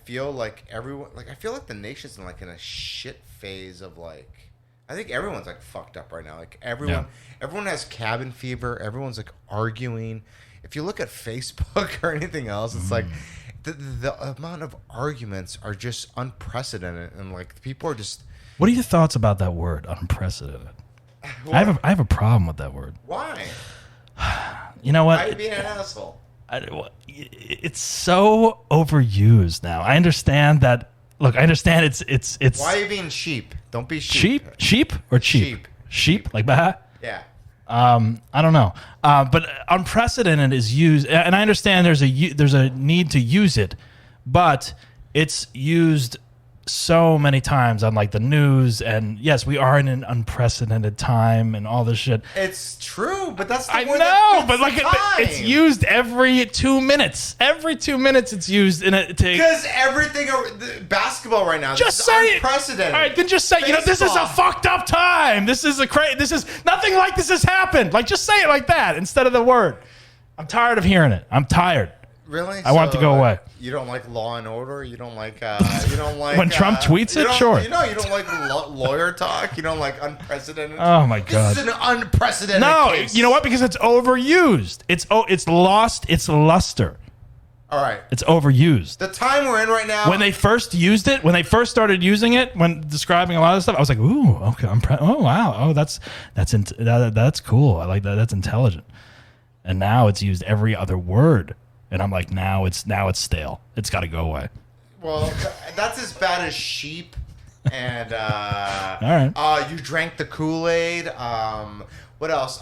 feel like I feel like the nation's in a shit phase of like, I think everyone's like fucked up right now. Like everyone has cabin fever. Everyone's like arguing. If you look at Facebook or anything else, it's like the amount of arguments are just unprecedented, and like people are just. What are your thoughts about that word, unprecedented? I have a problem with that word. Why? You know what? Why are you being an asshole? It's so overused now. I understand that. Look, I understand it's. Why are you being sheep? Don't be sheep. Sheep or cheap? Sheep, like bah. Yeah. I don't know. But unprecedented is used, and I understand there's a need to use it, but it's used so many times on like the news, and yes, we are in an unprecedented time and all this shit. It's true, but that's the I word know, but like it's used every 2 minutes. Every 2 minutes, it's used in it because everything basketball right now. Just say unprecedented. All right, then just say this is a fucked up time. This is nothing like this has happened. Like just say it like that instead of the word. I'm tired of hearing it. I'm tired. Really? I want it to go away. You don't like Law and Order? You don't like when Trump tweets it? Sure. You don't like lawyer talk? You don't like unprecedented? Oh my God. This is an unprecedented case. You know what? Because it's overused. It's lost its luster. All right. It's overused. The time we're in right now. When they first used it, when they first started using it, when describing a lot of stuff, I was like, "Ooh, okay, oh wow, oh that's cool. I like that. That's intelligent." And now it's used every other word, and I'm like, now it's stale. It's got to go away. Well, that's as bad as sheep. And all right. You drank the Kool-Aid. What else?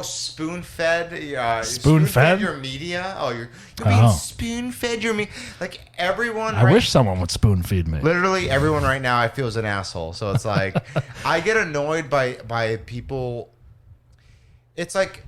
Spoon-fed. Spoon-fed your media. Oh, you're being spoon-fed your media. Like everyone. I wish someone would spoon feed me. Literally everyone right now I feel is an asshole. So it's like I get annoyed by people. It's like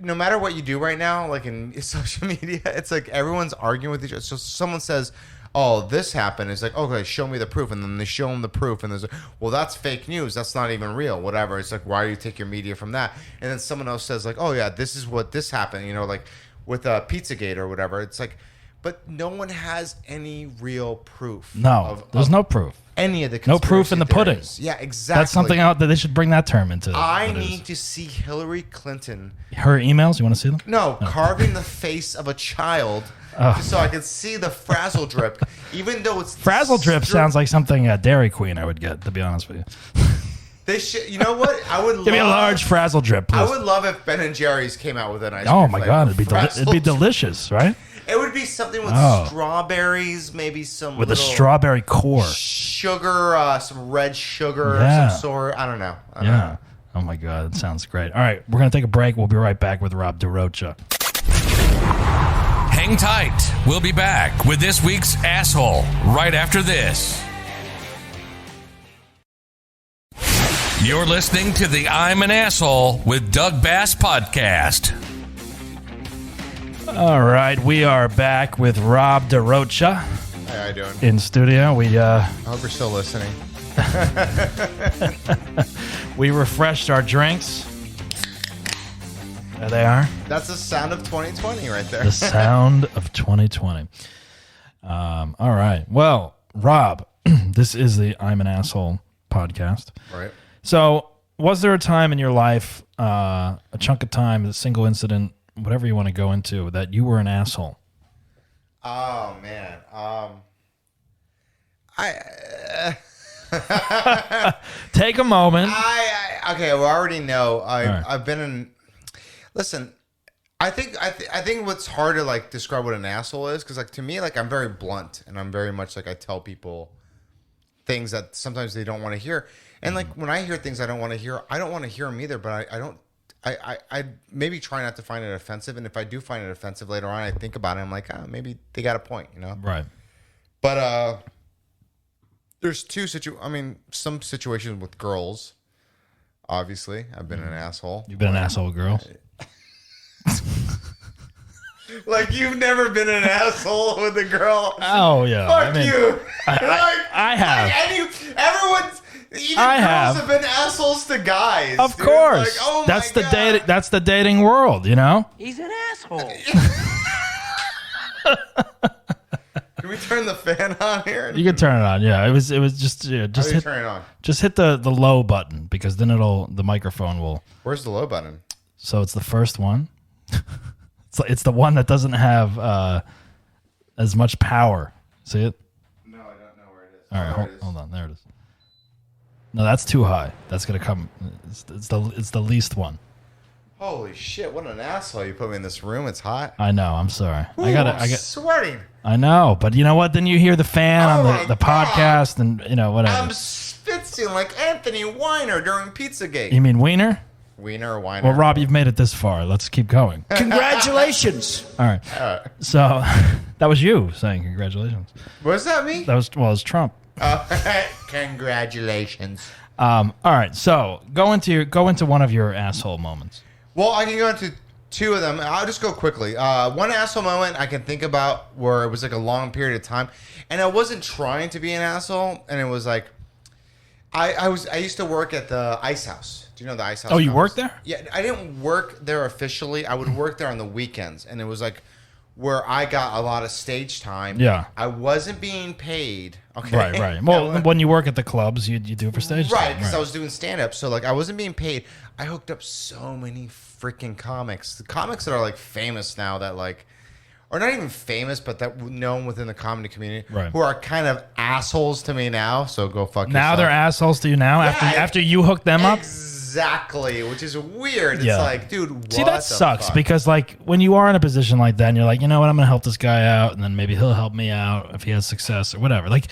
no matter what you do right now, like in social media, it's like everyone's arguing with each other. So someone says, "Oh, this happened." It's like, "Okay, show me the proof," and then they show them the proof, and there's like, "Well, that's fake news. That's not even real." Whatever. It's like, why do you take your media from that? And then someone else says, like, "Oh yeah, this is what this happened." You know, like with Pizzagate or whatever. It's like, but no one has any real proof. No, there's no proof. Any of the no proof in the pudding. Yeah, exactly. That's something out that they should bring that term into. I need to see Hillary Clinton. Her emails. You want to see them? No, carving the face of a child. So I can see the frazzle drip, even though it's frazzle drip sounds like something Dairy Queen I would get. To be honest with you, they should. You know what? I would give me a large frazzle drip, please. I would love if Ben and Jerry's came out with an ice cream. Oh my God, it'd be delicious, right? It would be something with strawberries, maybe some with a strawberry core, sugar, some red sugar of some sort. I don't know. Yeah. Oh my God, that sounds great. All right, we're gonna take a break. We'll be right back with Rob DaRocha. Hang tight. We'll be back with this week's asshole right after this. You're listening to the I'm an Asshole with Doug Bass podcast. All right, we are back with Rob DaRocha. Hey, how you doing? In studio. I hope you're still listening. We refreshed our drinks. There they are. That's the sound of 2020 right there. The sound of 2020. All right. Well, Rob, this is the I'm an Asshole podcast. Right. So, was there a time in your life, a chunk of time, a single incident, whatever you want to go into, that you were an asshole? Oh, man. Take a moment. Okay, we already know. I've been in... Listen, I think what's hard to like describe what an asshole is, because like to me, like I'm very blunt and I'm very much like I tell people things that sometimes they don't want to hear, and like when I hear things I don't want to hear, I don't want to hear them either. But I maybe try not to find it offensive, and if I do find it offensive later on, I think about it. I'm like, maybe they got a point, you know? Right. But there's some situations with girls. Obviously, I've been an asshole. You've been an asshole with girls. Like you've never been an asshole with a girl. Oh yeah, fuck you. I have. Everyone's. Even girls have been assholes to guys. Of course. Like, oh that's my God. That's the dating world, you know. He's an asshole. Can we turn the fan on here? You can turn it on. Yeah, it was just hit turn it on. Just hit the low button, because then the microphone will. Where's the low button? So it's the first one. It's the one that doesn't have as much power. See it? No, I don't know where it is. All right, hold on. There it is. No, that's too high. That's gonna come. It's the least one. Holy shit! What an asshole you put me in this room. It's hot. I know. I'm sorry. Ooh, I'm sweating. I know, but you know what? Then you hear the fan on the podcast, and you know whatever. I'm spitzing like Anthony Weiner during Pizzagate. You mean Wiener? Wiener or Weiner? Well, Rob, you've made it this far. Let's keep going. Congratulations. All right. So that was you saying congratulations. Was that me? That was, well, it was Trump. Congratulations. All right. So go into one of your asshole moments. Well, I can go into two of them. I'll just go quickly. One asshole moment I can think about where it was like a long period of time, and I wasn't trying to be an asshole, and it was like I used to work at the Ice House. Do you know the Ice House? Oh, you worked there? Yeah, I didn't work there officially. I would work there on the weekends, and it was like where I got a lot of stage time. Yeah. I wasn't being paid. Okay. Right. Well, when you work at the clubs, you do it for stage Right, time. because I was doing stand-up. So, like, I wasn't being paid. I hooked up so many freaking comics. The comics that are, like, famous now that, like, or not even famous, but that known within the comedy community, right, who are kind of assholes to me now. So go fuck yourself. Now they're assholes to you now after you hooked them up? Exactly, which is weird. Yeah. It's like, dude, what See, that the sucks fuck? because, like, when you are in a position like that and you're like, you know what, I'm going to help this guy out and then maybe he'll help me out if he has success or whatever. Like,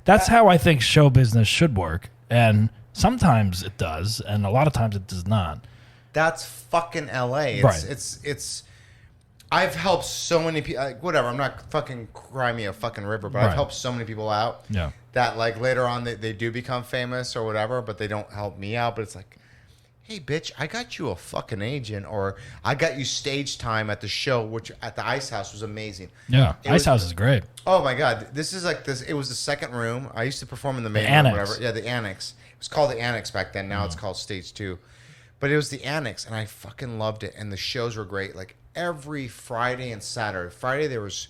that's how I think show business should work. And sometimes it does, and a lot of times it does not. That's fucking LA. Right. It's I've helped so many people. Like, whatever, I'm not fucking cry me a fucking river, but I've helped so many people out. Yeah. That, like, later on they do become famous or whatever, but they don't help me out. But it's like, hey, bitch, I got you a fucking agent, or I got you stage time at the show, which at the Ice House was amazing. Yeah, Ice House is great. Oh my God, this is like this. It was the second room. I used to perform in the main room, Annex. whatever. Yeah, the Annex. It was called the Annex back then. Now it's called Stage 2. But it was the Annex, and I fucking loved it. And the shows were great. Like every Friday and Saturday. Friday there was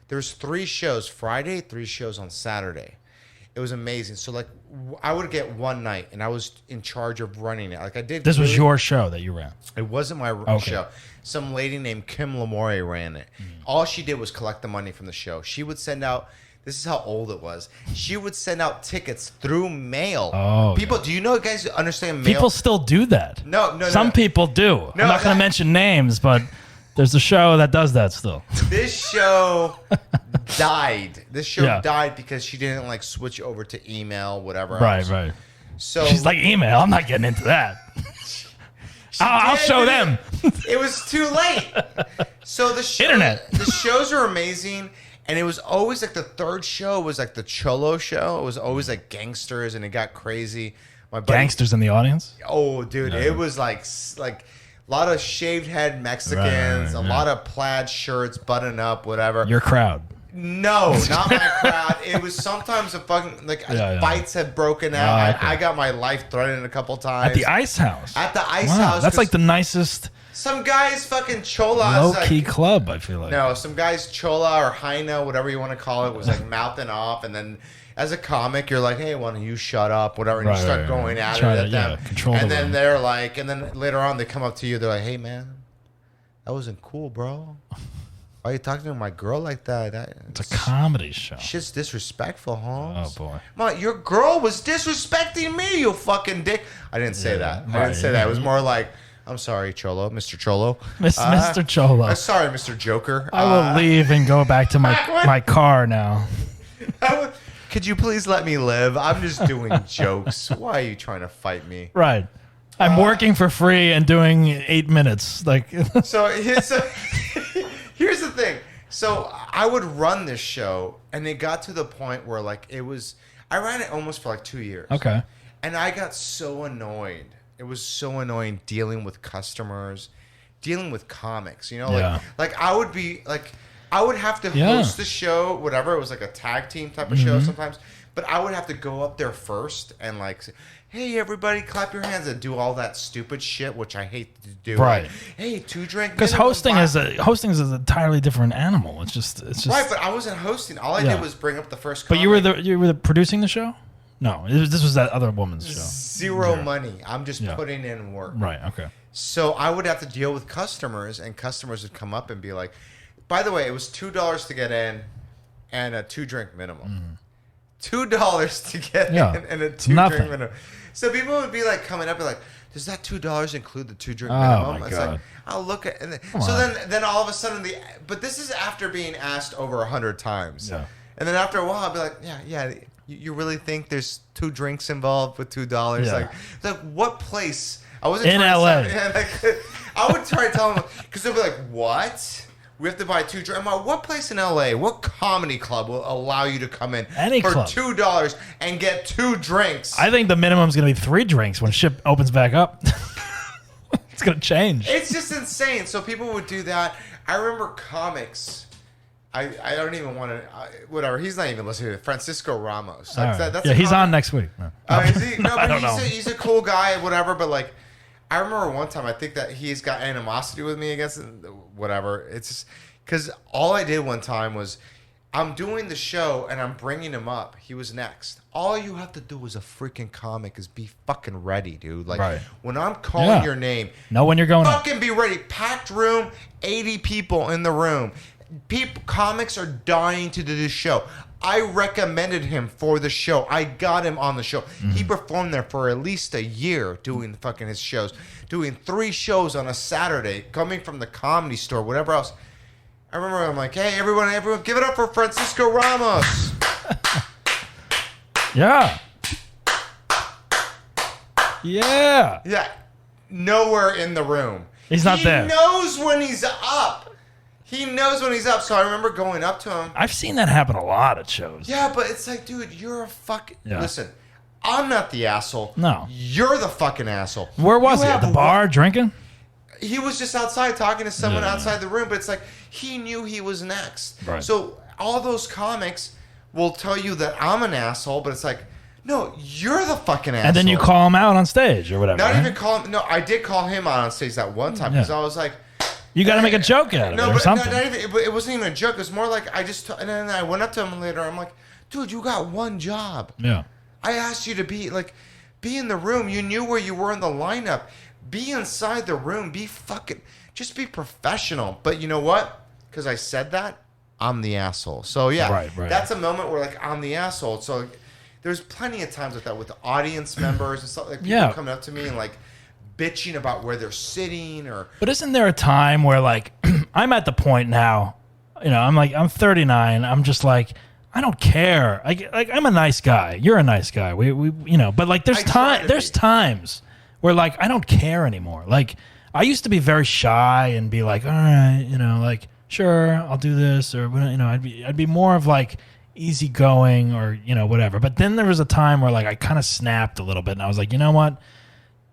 3 shows. Friday, 3 shows on Saturday. It was amazing. So, like, I would get one night, and I was in charge of running it. Like, I did. This was your show that you ran. It wasn't my show. Some lady named Kim Lamore ran it. All she did was collect the money from the show. She would send out. This is how old it was. She would send out tickets through mail. Oh, people, do you know, guys, understand mail? People still do that. No. Some people do. No, I'm not going to mention names, but there's a show that does that still. This show died. This show Yeah. died because she didn't, like, switch over to email, whatever. Right, else. right. So she's like, email. I'm not getting into that. I'll show them. It was too late. So the show, Internet. The shows are amazing, and it was always like the third show was like the Cholo show. It was always like gangsters, and it got crazy. My buddy, Gangsters in the audience? Oh, dude, it was like a lot of shaved head Mexicans, a lot of plaid shirts, button up, whatever. Your crowd. No, not my crowd. It was sometimes a fucking fights had broken out. Okay. I got my life threatened a couple times At the Ice House. At the Ice Wow, House, that's like the nicest some guys fucking cholas. low-key club, I feel like. No, some guys chola or Haina, whatever you want to call it, was like mouthing off, and then as a comic, you're like, hey, why don't you shut up, whatever, and you start going at it at them. Control and the then room. they're like, and then later on they come up to you, they're like, hey man, that wasn't cool, bro. Why are you talking to my girl like that? It's a comedy show. Shit's disrespectful, Holmes. Oh, boy. Mom, your girl was disrespecting me, you fucking dick. I didn't say that. I didn't say that. It was more like, I'm sorry, Cholo, Mr. Cholo. Mr. Cholo. Sorry, Mr. Joker. I will leave and go back to my car now. Could you please let me live? I'm just doing jokes. Why are you trying to fight me? Right. I'm working for free and doing 8 minutes. Like, So here's the thing. So I would run this show, and it got to the point where, like, I ran it almost for like 2 years. okay. And I got so annoyed. It was so annoying dealing with customers, dealing with comics. You know, Yeah. like I would be like, I would have to host the show, whatever. It was like a tag team type of show sometimes. But I would have to go up there first and like say, hey, everybody, clap your hands and do all that stupid shit, which I hate to do. Right. Like, hey, 2 drink. Because hosting is an entirely different animal. It's just right. But I wasn't hosting. All I did was bring up the first. But comic. you were producing the show? No, this was that other woman's show. Zero money. I'm just putting in work. Right. Okay. So I would have to deal with customers, and customers would come up and be like, by the way, it was $2 to get in and a 2-drink minimum. $2 to get in and a 2-drink minimum. So people would be like coming up and like, does that $2 include the 2-drink minimum? My it's God. like, I'll look at and on. then all of a sudden but this is after being asked over 100 times. Yeah. And then after a while I'll be like, yeah, you really think there's 2 drinks involved with $2? Yeah. Like what place? I wasn't In trying LA. to I would try to tell them because they'll be like, what? We have to buy 2 drinks. I'm like, what place in LA? What comedy club will allow you to come in Any for club. $2 and get 2 drinks? I think the minimum is going to be 3 drinks when ship opens back up. It's going to change. It's just insane. So people would do that. I remember comics. I don't even want to. Whatever. He's not even listening to it. Francisco Ramos. Like, Right. that's Yeah, a he's comic- on next week. No. Is he? No, I but don't know. he's a cool guy, whatever. But like, I remember one time, I think that he's got animosity with me against whatever. It's just Because all I did one time was, I'm doing the show and I'm bringing him up. He was next. All you have to do as a freaking comic is be fucking ready, dude. Like, when I'm calling your name, know when you're going fucking be ready. Packed room, 80 people in the room. Comics are dying to do this show. I recommended him for the show. I got him on the show. He performed there for at least a year doing fucking his shows. Doing 3 shows on a Saturday, coming from the Comedy Store, whatever else. I remember I'm like, hey, everyone, give it up for Francisco Ramos. Yeah. Yeah. Yeah. Nowhere in the room. He's not there. He knows when he's up. He knows when he's up. So I remember going up to him. I've seen that happen a lot at shows. Yeah, but it's like, dude, you're a fucking... Yeah. Listen, I'm not the asshole. No. You're the fucking asshole. Where was he? At the bar drinking? He was just outside talking to someone outside the room, but it's like he knew he was next. Right. So all those comics will tell you that I'm an asshole, but it's like, no, you're the fucking asshole. And then you call him out on stage or whatever. Not right? even call him. No, I did call him out on stage that one time because I was like, you got to make a joke out of it or something. Not even, it wasn't even a joke. It was more like and then I went up to him later. I'm like, dude, you got one job. Yeah. I asked you to be in the room. You knew where you were in the lineup. Be inside the room. Just be professional. But you know what? Because I said that, I'm the asshole. So yeah, right. That's a moment where I'm the asshole. So there's plenty of times with that with the audience members and stuff, like people coming up to me and bitching about where they're sitting or. But isn't there a time where I'm at the point now, I'm 39. I'm just like, I don't care. I'm a nice guy. You're a nice guy. We but there's times where I don't care anymore. I used to be very shy and be like, all right, sure, I'll do this, or I'd be more of easygoing or whatever. But then there was a time where I kind of snapped a little bit and I was like, you know what?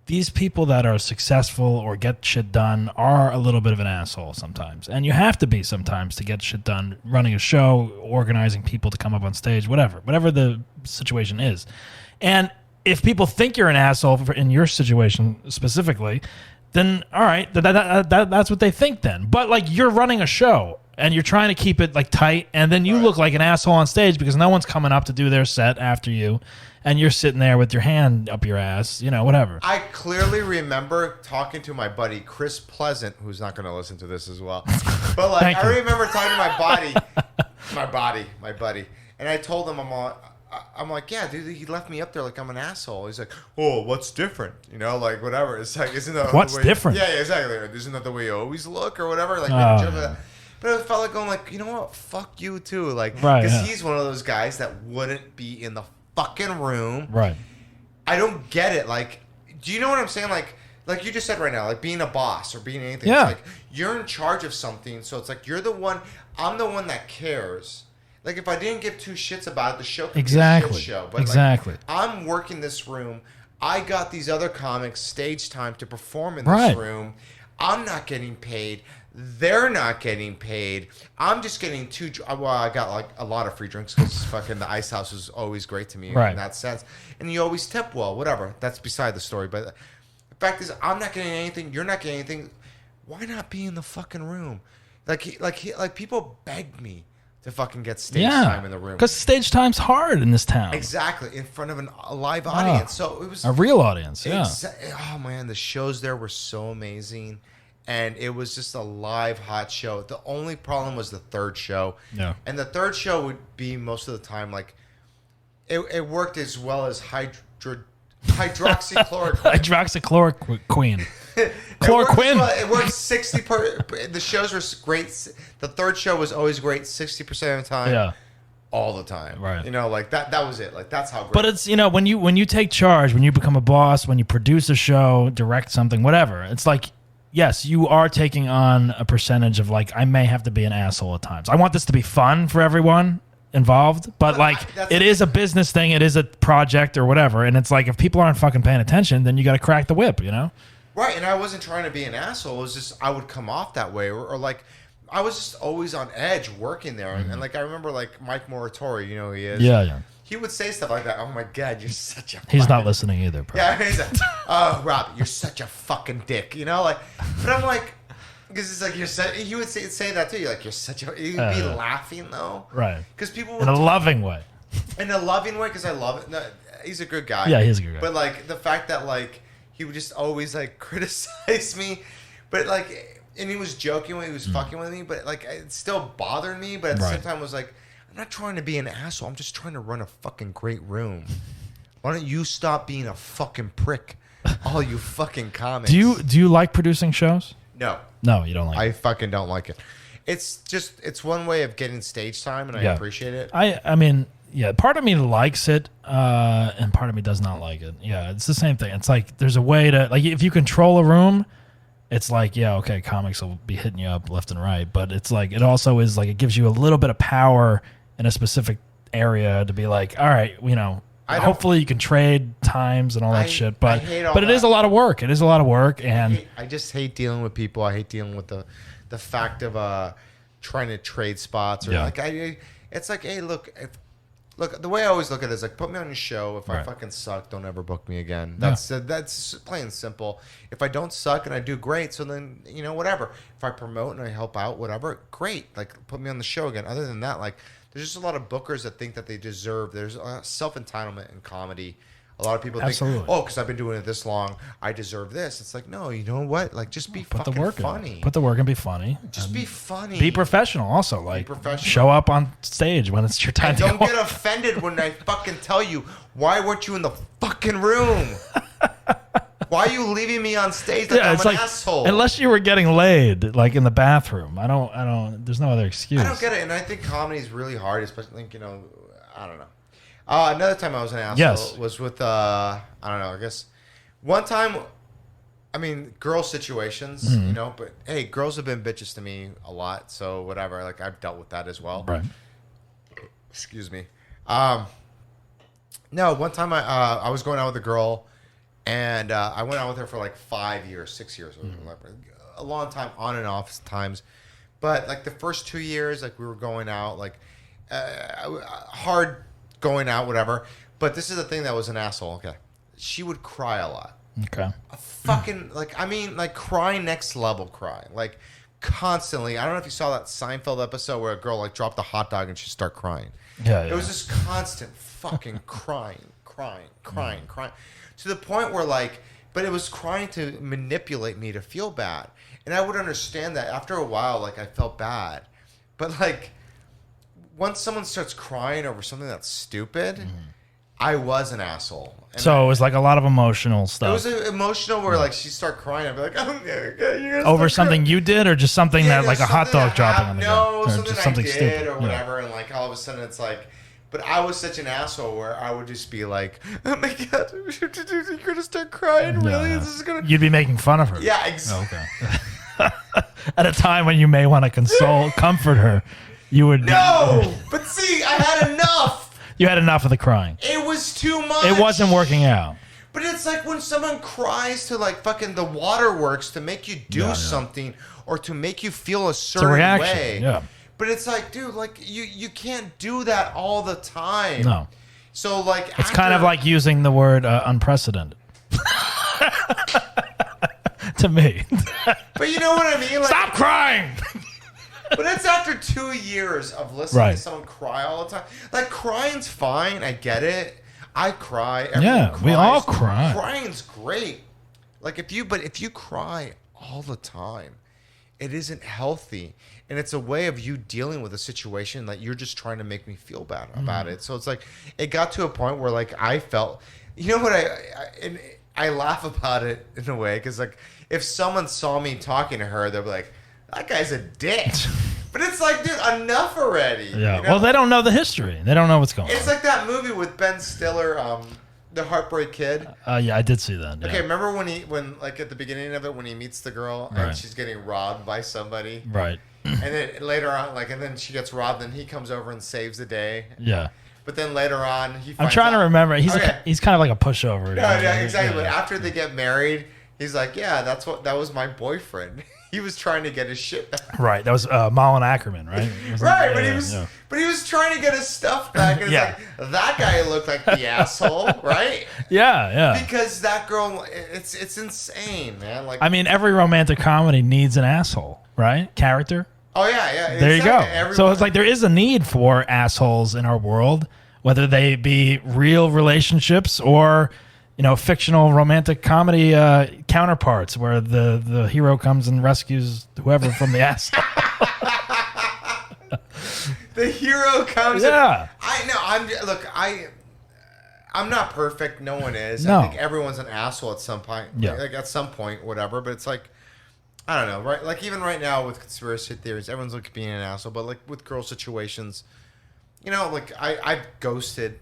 These people that are successful or get shit done are a little bit of an asshole sometimes. And you have to be sometimes to get shit done, running a show, organizing people to come up on stage, whatever the situation is. And if people think you're an asshole in your situation specifically, then all right, that's what they think then. But you're running a show and you're trying to keep it tight, and then you look like an asshole on stage because no one's coming up to do their set after you. And you're sitting there with your hand up your ass, whatever. I clearly remember talking to my buddy, Chris Pleasant, who's not going to listen to this as well. But I remember talking to my buddy. And I told him, I'm like, yeah, dude, he left me up there like I'm an asshole. He's like, oh, what's different? Whatever. It's isn't that what's the way, different? Yeah, exactly. Isn't that the way you always look or whatever? But it felt like going you know what? Fuck you too. Because he's one of those guys that wouldn't be in the fucking room. Right. I don't get it. Do you know what I'm saying? Like you just said right now, being a boss or being anything. Yeah. It's you're in charge of something, so it's you're the one. I'm the one that cares. If I didn't give 2 shits about it, the show could be a shit show. But I'm working this room. I got these other comics stage time to perform in this room. I'm not getting paid. They're not getting paid. I'm just getting I got a lot of free drinks because fucking the Ice House was always great to me in that sense. And you always tip well, whatever. That's beside the story. But the fact is, I'm not getting anything. You're not getting anything. Why not be in the fucking room? People begged me to fucking get stage time in the room. Because stage time's hard in this town. Exactly. In front of a live audience. So it was a real audience, oh, man. The shows there were so amazing. And it was just a live, hot show. The only problem was the third show. Yeah. And the third show would be most of the time it worked as well as hydroxychloroquine. Hydroxychloroquine. Chloroquine. It worked 60%. The shows were great. The third show was always great 60% of the time. Yeah. All the time. Right. That was it. That's how great. But it's, when you take charge, when you become a boss, when you produce a show, direct something, whatever, it's yes, you are taking on a percentage of I may have to be an asshole at times. I want this to be fun for everyone involved, but it is a business thing. It is a project or whatever. And it's if people aren't fucking paying attention, then you got to crack the whip, Right. And I wasn't trying to be an asshole. It was just, I would come off that way or I was just always on edge working there. Mm-hmm. And I remember Mike Moratori, who he is. Yeah. He would say stuff like that. Oh my God, you're such a He's not listening either, probably. Yeah, he's like, oh, Rob, you're such a fucking dick. But I'm Because it's like he would say that too. You're like, you're such a. You'd be laughing though, right? Because people in a loving way. In a loving way, because I love it. No, he's a good guy. Yeah, he's a good guy. But like the fact that like he would just always like criticize me, but like, and he was joking when he was fucking with me, but like it still bothered me. But at the same time, I was like, I'm not trying to be an asshole. I'm just trying to run a fucking great room. Why don't you stop being a fucking prick? All you fucking comics. Do you like producing shows? No. No, you don't like it. I fucking don't like it. It's one way of getting stage time, and I appreciate it. I mean, yeah, part of me likes it, and part of me does not like it. Yeah, it's the same thing. It's like there's a way to, like, if you control a room, it's like, yeah, okay, comics will be hitting you up left and right, but it's like, it also is like, it gives you a little bit of power in a specific area to be like, all right, you know, hopefully you can trade times and all that shit, but it is a lot of work. It is a lot of work, and I just hate dealing with people. I hate dealing with the fact of trying to trade spots or like it's like, hey, look, the way I always look at it is like, put me on your show. If I fucking suck, don't ever book me again. That's plain and simple. If I don't suck and I do great, so then, you know, whatever. If I promote and I help out, whatever, great. Like, put me on the show again. Other than that, like, there's just a lot of bookers that think that they deserve. There's self-entitlement in comedy. A lot of people think, oh, because I've been doing it this long, I deserve this. It's like, no, you know what? Like, just be fucking funny. Put the work and be funny. Just be funny. Be professional also. Like, show up on stage when it's your time and to don't get offended when I fucking tell you, why weren't you in the fucking room? Why are you leaving me on stage like I'm an asshole? Unless you were getting laid, like in the bathroom. I don't, there's no other excuse. I don't get it. And I think comedy is really hard, especially, like, you know, I don't know. Another time I was an asshole was with, I don't know, I guess one time, I mean, girl situations, you know, but hey, girls have been bitches to me a lot. So whatever, like, I've dealt with that as well. Right. Excuse me. No, one time I was going out with a girl, and I went out with her for like 5 years, 6 years, a long time, on and off times. But like the first 2 years, like we were going out, like hard going out, whatever. But this is the thing that was an asshole. Okay, she would cry a lot. Okay. A fucking like, I mean, like crying, next level crying, like constantly. I don't know if you saw that Seinfeld episode where a girl like dropped a hot dog and she started crying. Yeah. It was just constant fucking crying to the point where like, but it was crying to manipulate me to feel bad, and I would understand that after a while. Like, I felt bad, but like once someone starts crying over something that's stupid, I was an asshole. And so it was like a lot of emotional stuff. It was emotional where like she started crying. I'd be like, oh, you're over something you did, or just something that like a hot dog dropping on the ground, or just something I did stupid or whatever, and like all of a sudden it's like. But I was such an asshole where I would just be like, oh my God, you're going to start crying? Really? Yeah. This is gonna... You'd be making fun of her. Yeah, exactly. Okay. At a time when you may want to comfort her, you would... No! But see, I had enough. You had enough of the crying. It was too much. It wasn't working out. But it's like when someone cries to like fucking the waterworks to make you do something or to make you feel a certain way. Yeah. But it's like, dude, like you can't do that all the time. No. So like, it's kind of like using the word unprecedented to me. But you know what I mean? Like, stop crying. But it's after 2 years of listening to someone cry all the time. Like, crying's fine. I get it. I cry. Everyone cries. We all cry. Crying's great. Like, if you cry all the time, it isn't healthy. And it's a way of you dealing with a situation that you're just trying to make me feel bad about it. So it's like, it got to a point where like I felt, you know what, I laugh about it in a way. Cause like if someone saw me talking to her, they'll be like, that guy's a dick. But it's like, dude, enough already. Yeah. You know? Well, they don't know the history. They don't know what's going on. It's like that movie with Ben Stiller, The Heartbreak Kid. Yeah, I did see that. Yeah. Okay, remember when like at the beginning of it, when he meets the girl and she's getting robbed by somebody? Right. And then later on, like, and then she gets robbed, and he comes over and saves the day. Yeah. But then later on, he finds I'm trying to remember. He's kind of like a pushover. Yeah, exactly. But after they get married, he's like, yeah, that was my boyfriend. He was trying to get his shit back. Right. That was Malin Ackerman, right? Right, but he was trying to get his stuff back. And it's like, that guy looked like the asshole, right? Yeah. Because that girl, it's insane, man. Like, I mean, every romantic comedy needs an asshole. right? Character. Oh yeah. There you go. Everyone, So it's like there is a need for assholes in our world, whether they be real relationships or, fictional romantic comedy counterparts where the hero comes and rescues whoever from the ass. the hero comes. Yeah. I know. I'm not perfect. No one is. No. I think everyone's an asshole at some point. Yeah. Like at some point, whatever. But it's like, I don't know, right? Like even right now with conspiracy theories, everyone's like being an asshole. But like with girl situations, like I've ghosted.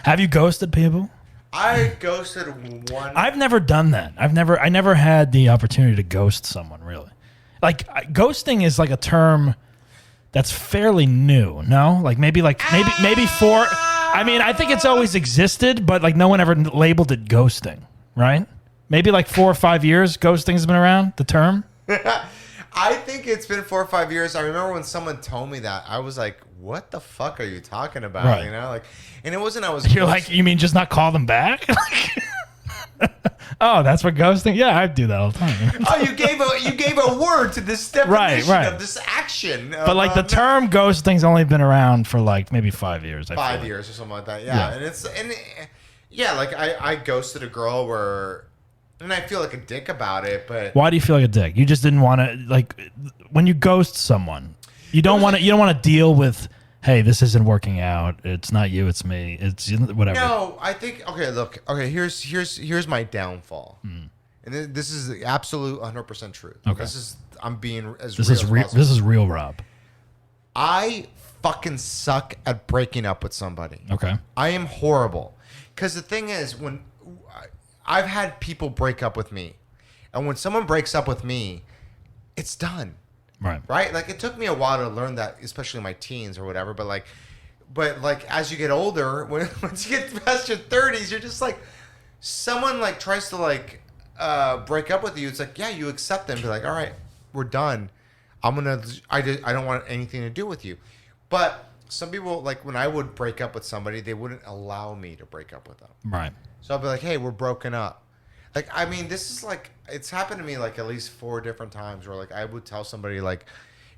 Have you ghosted people? I ghosted one. I've never done that. I never had the opportunity to ghost someone, really. Like ghosting is like a term that's fairly new. No, like maybe four. I mean, I think it's always existed, but like no one ever labeled it ghosting, right? Maybe like 4 or 5 years ghosting's been around, the term. I think it's been 4 or 5 years. I remember when someone told me that, I was like, "What the fuck are you talking about?" Right. And it wasn't. You're like, you mean just not call them back? Oh, that's what ghosting. Yeah, I do that all the time. Oh, you gave a word to this definition Right. of this action. But like the term ghosting's only been around for like maybe 5 years. 5 years or something like that. Yeah, and like I ghosted a girl and I feel like a dick about it. But why do you feel like a dick? You just didn't want to, like, when you ghost someone, you don't want to deal with, hey, this isn't working out. It's not you, it's me. It's whatever. No, I think here's my downfall. And this is the absolute 100% truth. Okay. I'm being as this real is as real. possible. This is real, Rob. I fucking suck at breaking up with somebody. Okay. I am horrible. Because the thing is, when I've had people break up with me, and when someone breaks up with me, it's done. Right? Like it took me a while to learn that, especially in my teens or whatever. But like as you get older, once you get past your 30s, you're just like, someone like tries to like break up with you. It's like, yeah, you accept them. Be like, all right, we're done. I don't want anything to do with you. But some people, like when I would break up with somebody, they wouldn't allow me to break up with them. Right. So I'll be like, hey, we're broken up. Like, I mean, this is like, it's happened to me like at least 4 different times where like I would tell somebody like,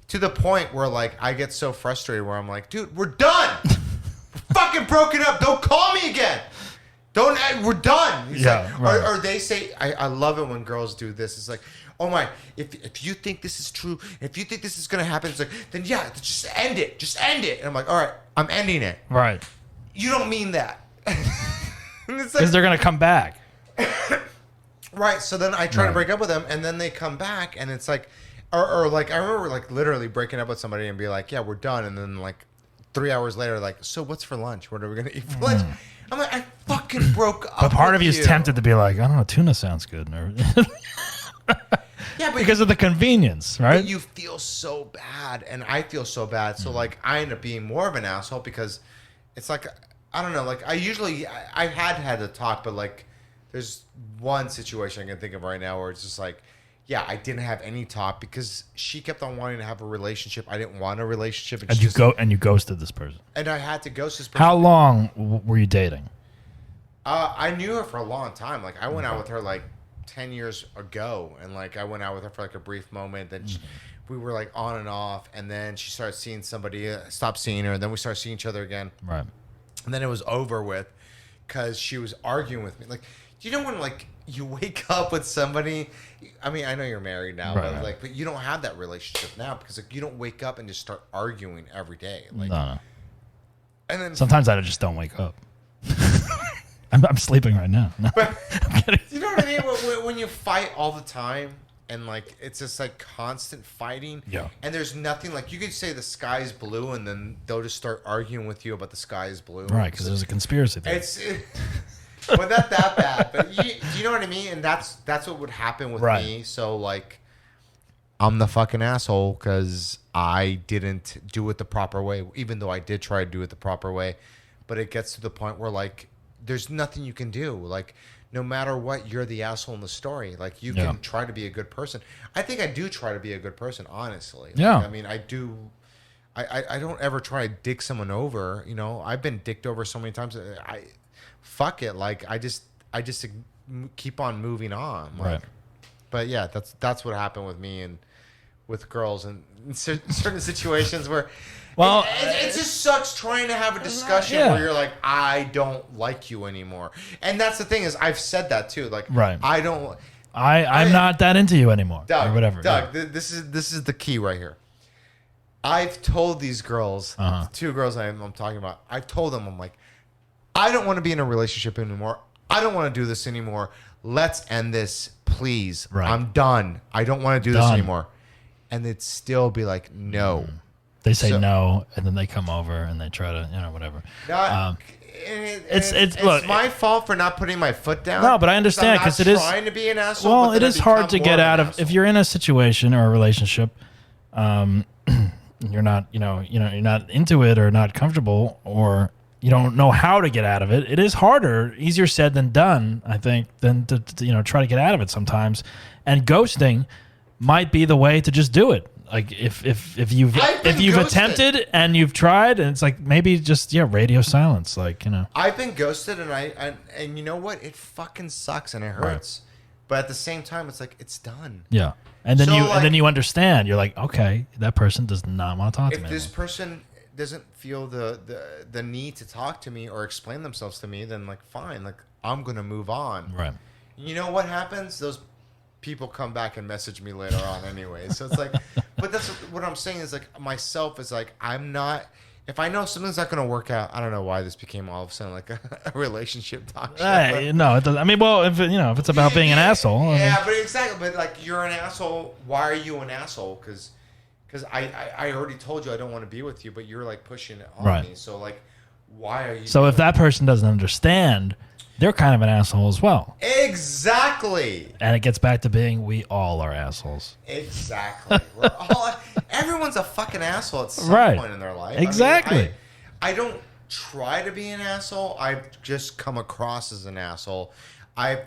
to the point where like I get so frustrated where I'm like, dude, we're done. We're fucking broken up. Don't call me again. We're done. He's like, right. Or they say, I love it when girls do this. It's like, oh my, if you think this is true, if you think this is going to happen, it's like, then yeah, just end it. Just end it. And I'm like, all right, I'm ending it. Right. You don't mean that. Because they're going to come back. Right. So then I try to break up with them, and then they come back, and it's like, or like, I remember like literally breaking up with somebody and be like, yeah, we're done. And then like 3 hours later, like, so what's for lunch? What are we going to eat for lunch? I'm like, I fucking broke up. But part of you you is tempted to be like, I don't know, tuna sounds good. Yeah, but because of the convenience, right? You feel so bad, and I feel so bad. So like, I end up being more of an asshole because it's like, I don't know. Like I had to talk, but like, there's one situation I can think of right now where it's just like, yeah, I didn't have any talk because she kept on wanting to have a relationship. I didn't want a relationship, And you ghosted this person. And I had to ghost this person. How long were you dating? I knew her for a long time. Like I went out with her like 10 years ago, and like I went out with her for like a brief moment. Then we were like on and off, and then she started seeing somebody, stopped seeing her, and then we started seeing each other again. Right. And then it was over with because she was arguing with me. Like, you know when like you wake up with somebody, I mean, I know you're married now, but you don't have that relationship now because like you don't wake up and just start arguing every day. Like, no. And then sometimes I just don't wake up. I'm sleeping right now. No, but, I'm kidding. You know what I mean? When you fight all the time and like it's just like constant fighting. Yeah. And there's nothing like you could say the sky is blue and then they'll just start arguing with you about the sky is blue. Right, because there's a conspiracy theory. Well, not that bad, but you know what I mean? And that's what would happen with me. So, like, I'm the fucking asshole because I didn't do it the proper way, even though I did try to do it the proper way. But it gets to the point where, like, there's nothing you can do. Like, no matter what, you're the asshole in the story. Like, you can try to be a good person. I think I do try to be a good person, honestly. Like, I mean, I do. I don't ever try to dick someone over. You know, I've been dicked over so many times. Fuck it, like I just keep on moving on, like, right? But yeah, that's what happened with me, with girls in certain situations where. Well, it just sucks trying to have a discussion where you're like, I don't like you anymore. And that's the thing is, I've said that too. Like, right. I don't. I'm not that into you anymore. Doug, or whatever. Doug, this is the key right here. I've told these girls, 2 girls I'm talking about, I've told them, I'm like, I don't want to be in a relationship anymore. I don't want to do this anymore. Let's end this, please. Right. I'm done. I don't want to do this anymore. And they'd still be like, no. They say no, and then they come over and they try to, whatever. It's look, my fault for not putting my foot down. No, but I understand because it is trying to be an asshole. Well, it is hard to get out of if you're in a situation or a relationship. You're not, you're not into it or not comfortable, or you don't know how to get out of it. It is harder, easier said than done, I think, than to try to get out of it sometimes. And ghosting might be the way to just do it. Like if you've attempted and you've tried, and it's like maybe just radio silence, I've been ghosted, and you know what? It fucking sucks and it hurts. Right. But at the same time, it's like it's done. Yeah, and then you understand. You're like, okay, that person does not want to talk to me. If this person doesn't feel the need to talk to me or explain themselves to me, then like fine, like I'm gonna move on. Right. You know what happens? Those people come back and message me later on anyway. So it's like, but that's what I'm saying is like myself is like, I'm not, if I know something's not going to work out, I don't know why this became all of a sudden like a relationship talk. No, it doesn't. I mean, well, if it's about being an asshole. Yeah, but exactly. But like, you're an asshole. Why are you an asshole? Because I already told you I don't want to be with you, but you're like pushing it on me. So like, why are you? So if that person doesn't understand, they're kind of an asshole as well. Exactly. And it gets back to being we all are assholes. Exactly. Everyone's a fucking asshole at some point in their life. Exactly. I don't try to be an asshole. I've just come across as an asshole. I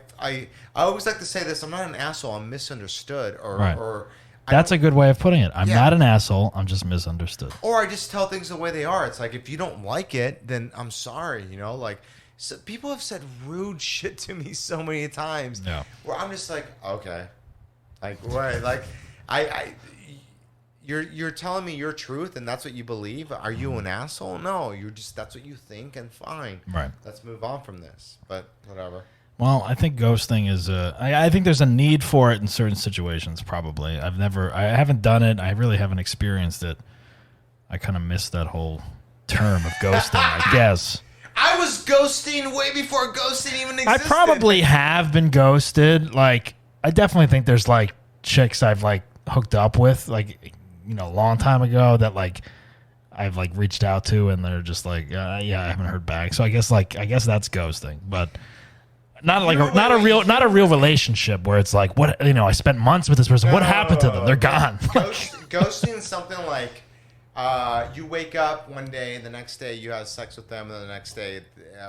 always like to say this. I'm not an asshole. I'm misunderstood. Or that's a good way of putting it. I'm not an asshole. I'm just misunderstood. Or I just tell things the way they are. It's like, if you don't like it, then I'm sorry. So people have said rude shit to me so many times. Yeah. Where I'm just like, okay, like what? Like, you're telling me your truth and that's what you believe. Are you an asshole? No, that's what you think, and fine. Right. Let's move on from this. But whatever. Well, I think ghosting is I think there's a need for it in certain situations. Probably. I haven't done it. I really haven't experienced it. I kind of missed that whole term of ghosting, I guess. I was ghosting way before ghosting even existed. I probably have been ghosted. Like, I definitely think there's like chicks I've like hooked up with, like, a long time ago that like I've like reached out to, and they're just like, I haven't heard back. So I guess that's ghosting, but not like not a real relationship where it's like, what, I spent months with this person. What happened to them? They're gone. Ghosting is something like, you wake up one day, the next day you have sex with them, and then the next day,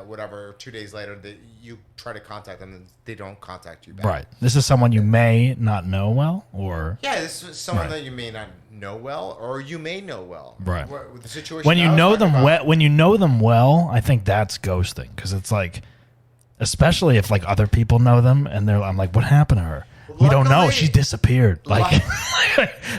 whatever, 2 days later, you try to contact them, and they don't contact you back. Right. This is someone you may not know well, or this is someone that you may not know well, or you may know well. Right. With the situation when you know them well, I think that's ghosting, because it's like, especially if like other people know them, and I'm like, what happened to her? We don't know. She disappeared. Like,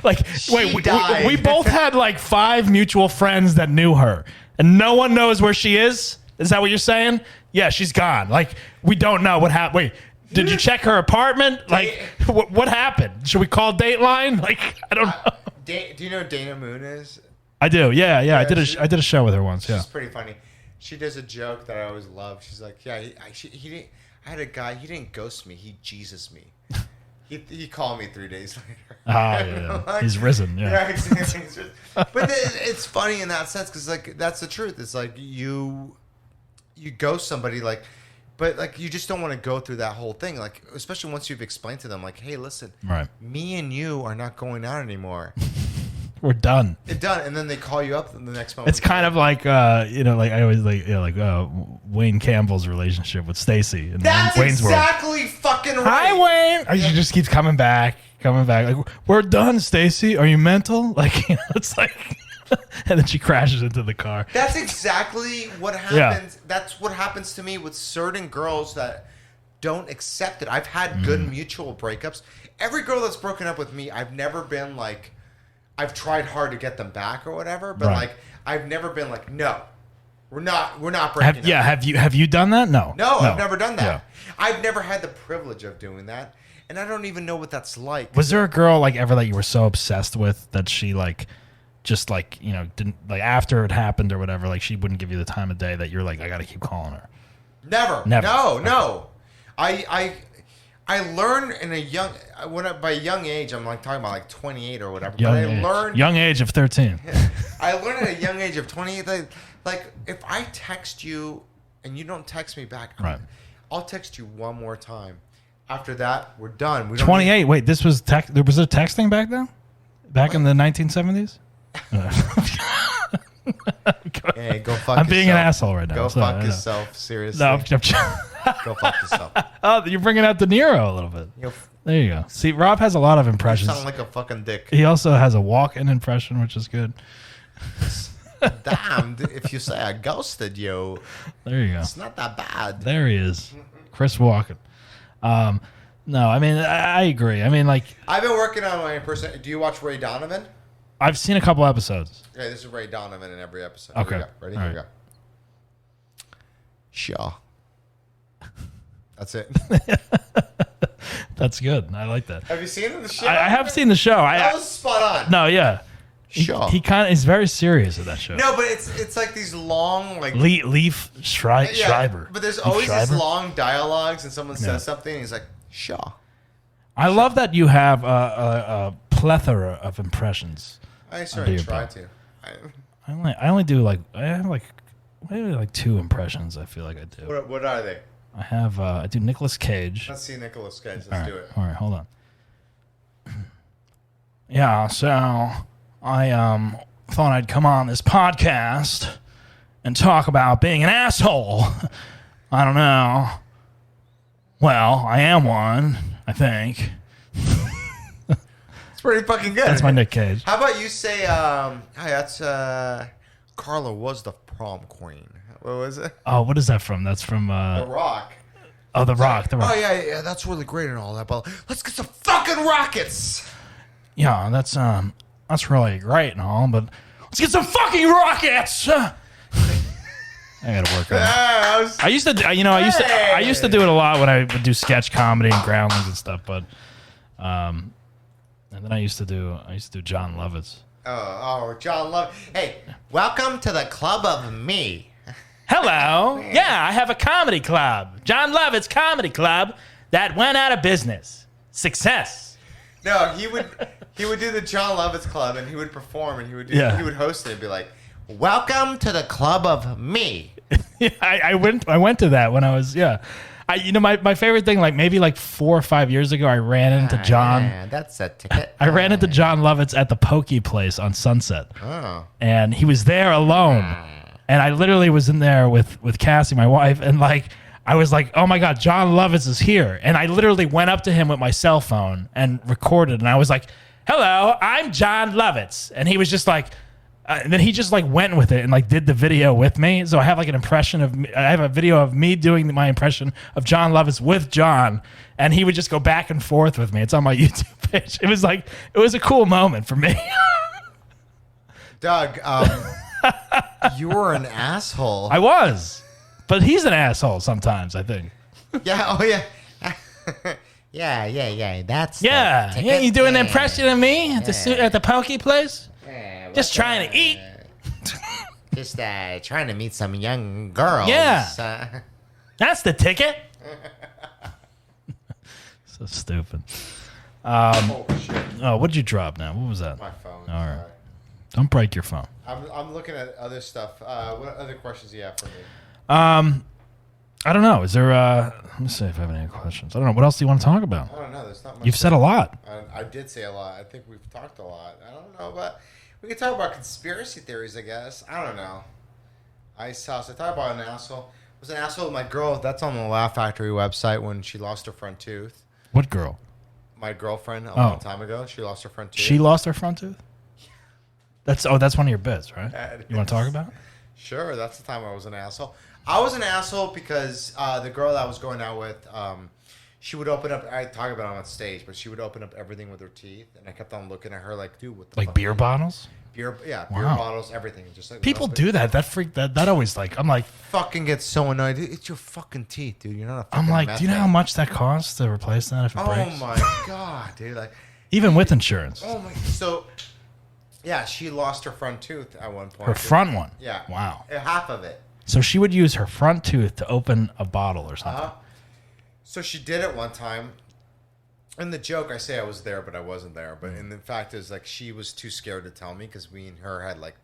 we both had like 5 mutual friends that knew her, and no one knows where she is. Is that what you're saying? Yeah, she's gone. Like, we don't know what happened. Wait, did you check her apartment? Like, what happened? Should we call Dateline? Like, I don't know. Do you know who Dana Moon is? I do. Yeah. I did a show with her once. She's pretty funny. She does a joke that I always love. She's like, he didn't. I had a guy. He didn't ghost me. He Jesus me. He called me 3 days later. Yeah. Like, he's risen. Yeah. Exactly. But it's funny in that sense, because like that's the truth. It's like you ghost somebody, like, but like you just don't want to go through that whole thing. Like, especially once you've explained to them, like, hey, listen, me and you are not going out anymore. We're done. It's done. And then they call you up in the next moment. It's kind of like, like I always like, Wayne Campbell's relationship with Stacy. That's Wayne's exactly fucking right. Hi, Wayne. She just keeps coming back. Like, we're done, Stacy. Are you mental? Like, it's like, and then she crashes into the car. That's exactly what happens. Yeah. That's what happens to me with certain girls that don't accept it. I've had good mutual breakups. Every girl that's broken up with me, I've never been like, I've tried hard to get them back or whatever, but like I've never been like, no, we're not breaking up. Yeah, have you done that? No, I've never done that. Yeah. I've never had the privilege of doing that, and I don't even know what that's like. Was there a girl like ever that you were so obsessed with that she like just like, you know, didn't like after it happened or whatever, like she wouldn't give you the time of day that you're like, I got to keep calling her? Never. No. I learned in by a young age, I'm like talking about like 28 or whatever. Young age of 13. I learned at a young age of 28 that, like, if I text you and you don't text me back, I'll text you one more time. After that, we're done. We don't 28. Wait, this was there was a texting back then? Back in the 1970s? Hey, go fuck yourself. I'm being an asshole right now. Go fuck yourself, seriously. No, go fuck yourself. Oh, you're bringing out De Niro a little bit. There you go. See, Rob has a lot of impressions. You sound like a fucking dick. He also has a walk-in impression, which is good. Damn, if you say I ghosted you. There you go. It's not that bad. There he is. Chris Walken. No, I mean, I agree. I mean, like... I've been working on my impersonation. Do you watch Ray Donovan? I've seen a couple episodes. Okay, this is Ray Donovan in every episode. Okay. Here we go. Ready? Here we go. Sure. That's it. That's good. I like that. Have you seen the show? I have seen the show. That was spot on. No, yeah. Sure. He kind of is very serious at that show. No, but it's like these long like Leaf Schreiber. But there's always these long dialogues, and someone says something, and he's like, "Sure." I love that you have a plethora of impressions. I sort of try to. I only do like I have like maybe like 2 impressions. I feel like I do. What are they? I do Nicolas Cage. Let's see Nicolas Cage. Let's do it. All right, hold on. Yeah, so I thought I'd come on this podcast and talk about being an asshole. I don't know. Well, I am one, I think. It's pretty fucking good. That's my Nick Cage. How about you say, hey, that's Carla was the prom queen. What was it? Oh, what is that from? That's from The Rock. Oh, The Rock. The Rock. Oh yeah, that's really great and all that, but let's get some fucking rockets. Yeah, that's really great and all, but let's get some fucking rockets. I gotta work on that. I used to do it a lot when I would do sketch comedy and groundlings and stuff, but and then I used to do John Lovitz. Oh, John Lovitz. Hey, welcome to the club of me. Hello. Yeah, I have a comedy club, John Lovitz Comedy Club, that went out of business. Success. No, he would do the John Lovitz Club, and he would perform, and he would host it and be like, "Welcome to the club of me." Yeah, I went to that when I was my favorite thing, like maybe like 4 or 5 years ago, I ran into John. Yeah, that's a ticket. I ran into John Lovitz at the Pokey Place on Sunset. Oh. And he was there alone. And I literally was in there with Cassie, my wife, and like I was like, oh my God, John Lovitz is here. And I literally went up to him with my cell phone and recorded, and I was like, hello, I'm John Lovitz. And he was just like, and then he just like went with it and like did the video with me. So I have like an impression of me. I have a video of me doing my impression of John Lovitz with John, and he would just go back and forth with me. It's on my YouTube page. It was a cool moment for me. Doug, you were an asshole. I was, but he's an asshole sometimes, I think. Yeah. Oh yeah. Yeah. That's You doing an impression of me at the Pokey Place? Just trying to eat. Just trying to meet some young girls. Yeah. That's the ticket. So stupid. Oh, shit. Oh, what did you drop now? What was that? My phone. All right. Sorry. Don't break your phone. I'm looking at other stuff. What other questions do you have for me? I don't know. Is there... let me see if I have any questions. I don't know. What else do you want to talk about? I don't know. There's not much. You've said a lot. I did say a lot. I think we've talked a lot. I don't know, but we could talk about conspiracy theories, I guess. I don't know. Ice House. I talked about an asshole. I was an asshole with my girl. That's on the Laugh Factory website when she lost her front tooth. What girl? My girlfriend a long time ago. She lost her front tooth. She lost her front tooth? That's one of your bits, right? You want to talk about it? Sure. That's the time I was an asshole. I was an asshole because the girl that I was going out with, she would open up. I talk about it on stage, but she would open up everything with her teeth, and I kept on looking at her like, dude, what the Like fuck beer bottles? Beer Wow. bottles, everything. Just like People do that. That always like, I'm like, fucking gets so annoyed. Dude, it's your fucking teeth, dude. You're not a fucking I'm like, meth do you know head. how much that costs to replace that if it breaks? Oh my god, dude! Like, Even with insurance. oh my. So, yeah, she lost her front tooth at one point. Her front one? Yeah. Wow. Half of it. So she would use her front tooth to open a bottle or something. So she did it one time. And the joke, I say I was there, but I wasn't there. But and the fact is, like, she was too scared to tell me because we and her had like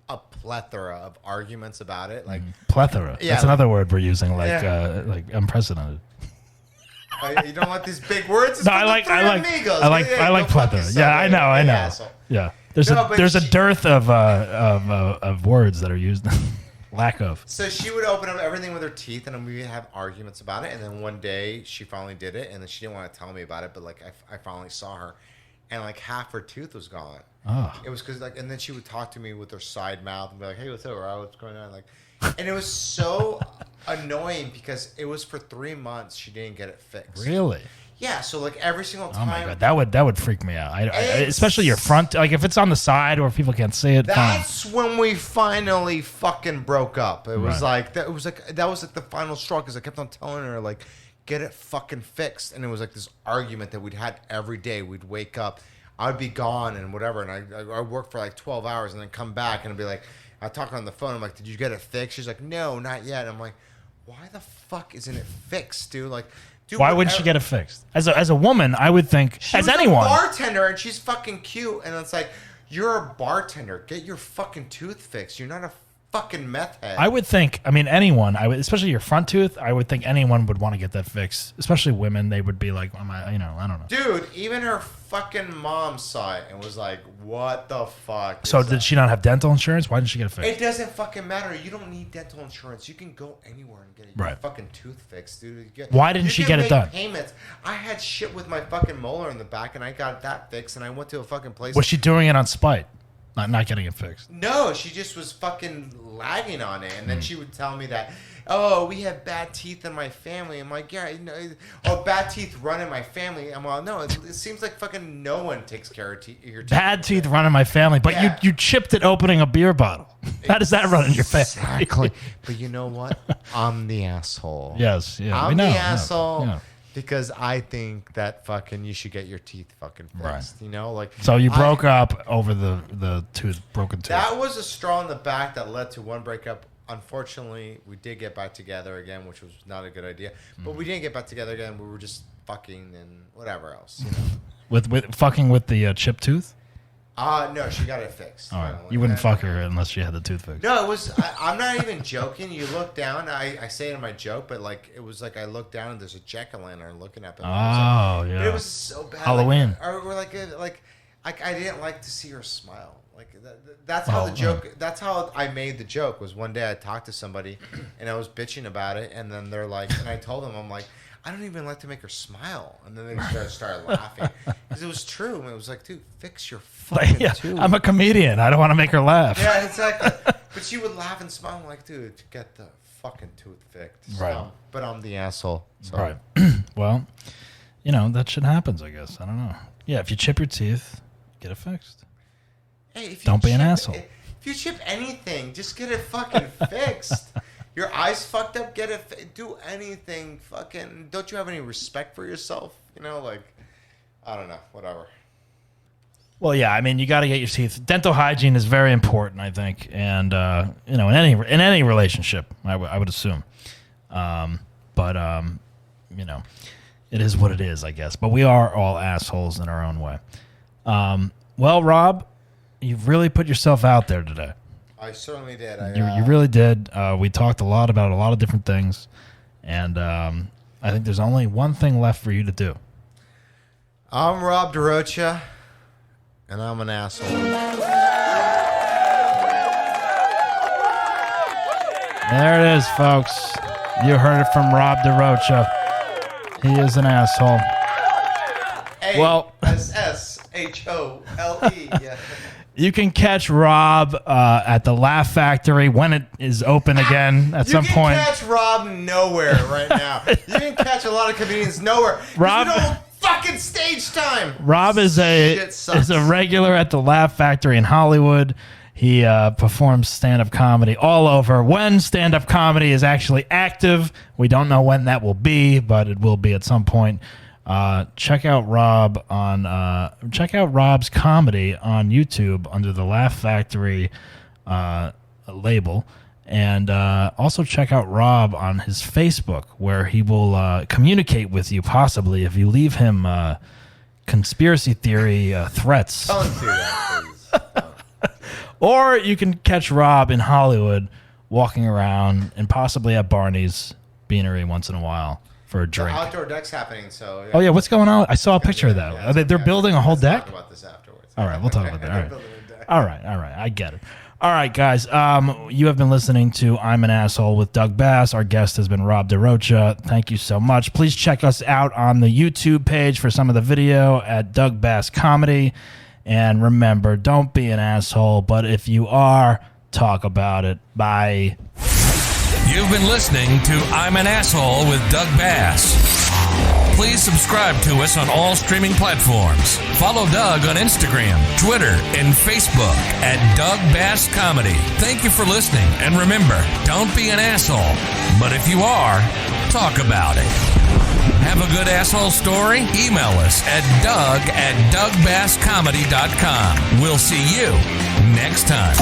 a plethora of arguments about it. Like Plethora. Yeah, That's another word we're using, like Yeah. like unprecedented. You don't like these big words? It's No, for I the like three amigos. I Go like fuck plethora. yourself, Yeah, I know. yeah, asshole. Yeah. No, but There's a she- dearth of words that are used. Lack of. So she would open up everything with her teeth, and then we would have arguments about it. And then one day she finally did it, and then she didn't want to tell me about it. But like I finally saw her, and like half her tooth was gone. Oh. It was because like, and then she would talk to me with her side mouth and be like, "Hey, what's up, Rob? What's going on?" Like, and it was so annoying because it was for 3 months she didn't get it fixed. Really? Yeah. So like every single time. Oh my god, that would freak me out. I especially your front, like if it's on the side or if people can't see it. That's when we finally fucking broke up. It was Right. like that was like the final straw because I kept on telling her like, get it fucking fixed, and it was like this argument that we'd had every day. We'd wake up, I'd be gone and whatever, and I work for like 12 hours and then come back and I'd be like, I talk on the phone. I'm like, did you get it fixed? She's like, no, not yet. I'm like, why the fuck isn't it fixed, dude? Like. Dude, Why wouldn't she get it fixed? As a woman, I would think, she as was anyone. a bartender, and she's fucking cute. And it's like, you're a bartender. Get your fucking tooth fixed. You're not a fucking meth head. I would think, I mean, anyone, especially your front tooth, I would think anyone would want to get that fixed. Especially women, they would be like, I don't know. Dude, even her fucking mom saw it and was like, what the fuck? So is did that? she not have dental insurance? Why didn't she get it fixed? It doesn't fucking matter. You don't need dental insurance. You can go anywhere and get your Right. fucking tooth fixed, dude. Why didn't you she can get it make done? Payments. I had shit with my fucking molar in the back, and I got that fixed, and I went to a fucking place. Was she doing it on spite? Not getting it fixed? No, she just was fucking lagging on it. And Hmm. then she would tell me that, oh, we have bad teeth in my family. I'm like, yeah, you know, oh, bad teeth run in my family. I'm like, no, it seems like fucking no one takes care of your teeth. Bad teeth run in my family, but Yeah. you chipped it opening a beer bottle. How does that run in your family? Exactly. But you know what? I'm the asshole. Yes, yeah. I'm we know, the yeah, asshole yeah. because I think that fucking you should get your teeth fucking fixed. Right. You know, like So you broke up over the broken tooth. That was a straw in the back that led to one breakup. Unfortunately, we did get back together again, which was not a good idea. But we didn't get back together again. We were just fucking and whatever else. You know? with fucking with the chipped tooth? No, she got it fixed. All right. No, You wouldn't and- fuck her unless she had the tooth fixed. No, it was. I'm not even joking. You look down. I say it in my joke, but like it was like I looked down and there's a jack-o'-lantern looking at me. Oh, But yeah. it was so bad. Halloween. Like I didn't like to see her smile. Like that's how the joke. That's how I made the joke. Was one day I talked to somebody and I was bitching about it, and then they're like, and I told them, I'm like, I don't even like to make her smile, and then they started laughing because it was true. And it was like, dude, fix your fucking Yeah, tooth. I'm a comedian. I don't want to make her laugh. Yeah, exactly. But she would laugh and smile. I'm like, dude, get the fucking tooth fixed. Right. But I'm the asshole. So. Right. Well, you know, that shit happens, I guess. I don't know. Yeah, if you chip your teeth, get it fixed. Hey, if you Don't be an chip- asshole. If you chip anything, just get it fucking fixed. Your eyes fucked up, get it. Do anything. Fucking. Don't you have any respect for yourself? You know, like, I don't know. Whatever. Well, yeah, I mean, you got to get your teeth. Dental hygiene is very important, I think, and you know, in any relationship, I would assume. But you know, it is what it is, I guess. But we are all assholes in our own way. Well, Rob, you've really put yourself out there today. I certainly did. You really did. We talked a lot about a lot of different things, and I think there's only one thing left for you to do. I'm Rob DaRocha, and I'm an asshole. There it is, folks. You heard it from Rob DaRocha. He is an asshole. Well, A-S-S-A-H-O-L-E. H-O-L-E. Yeah. You can catch Rob at the Laugh Factory when it is open again at some point. You can catch Rob nowhere right now. You can catch a lot of comedians nowhere. Rob, you don't fucking stage time. Rob is a regular at the Laugh Factory in Hollywood. He performs stand-up comedy all over. When stand-up comedy is actually active, we don't know when that will be, but it will be at some point. Check out Rob's comedy on YouTube under the Laugh Factory label, and also check out Rob on his Facebook, where he will communicate with you, possibly if you leave him conspiracy theory threats. Don't do that, please. Or you can catch Rob in Hollywood walking around and possibly at Barney's Beanery once in a while for a drink. The outdoor deck's happening, so... Yeah. Oh, yeah, what's going on? I saw a picture of that. Yeah, They're building a whole deck? We'll talk about this afterwards. All right, we'll talk about that. All right. All right. I get it. All right, guys. You have been listening to I'm an Asshole with Doug Bass. Our guest has been Rob DaRocha. Thank you so much. Please check us out on the YouTube page for some of the video at Doug Bass Comedy. And remember, don't be an asshole, but if you are, talk about it. Bye. You've been listening to I'm an Asshole with Doug Bass. Please subscribe to us on all streaming platforms. Follow Doug on Instagram, Twitter, and Facebook at Doug Bass Comedy. Thank you for listening, and remember, don't be an asshole, but if you are, talk about it. Have a good asshole story? Email us at doug@dougbasscomedy.com. We'll see you next time.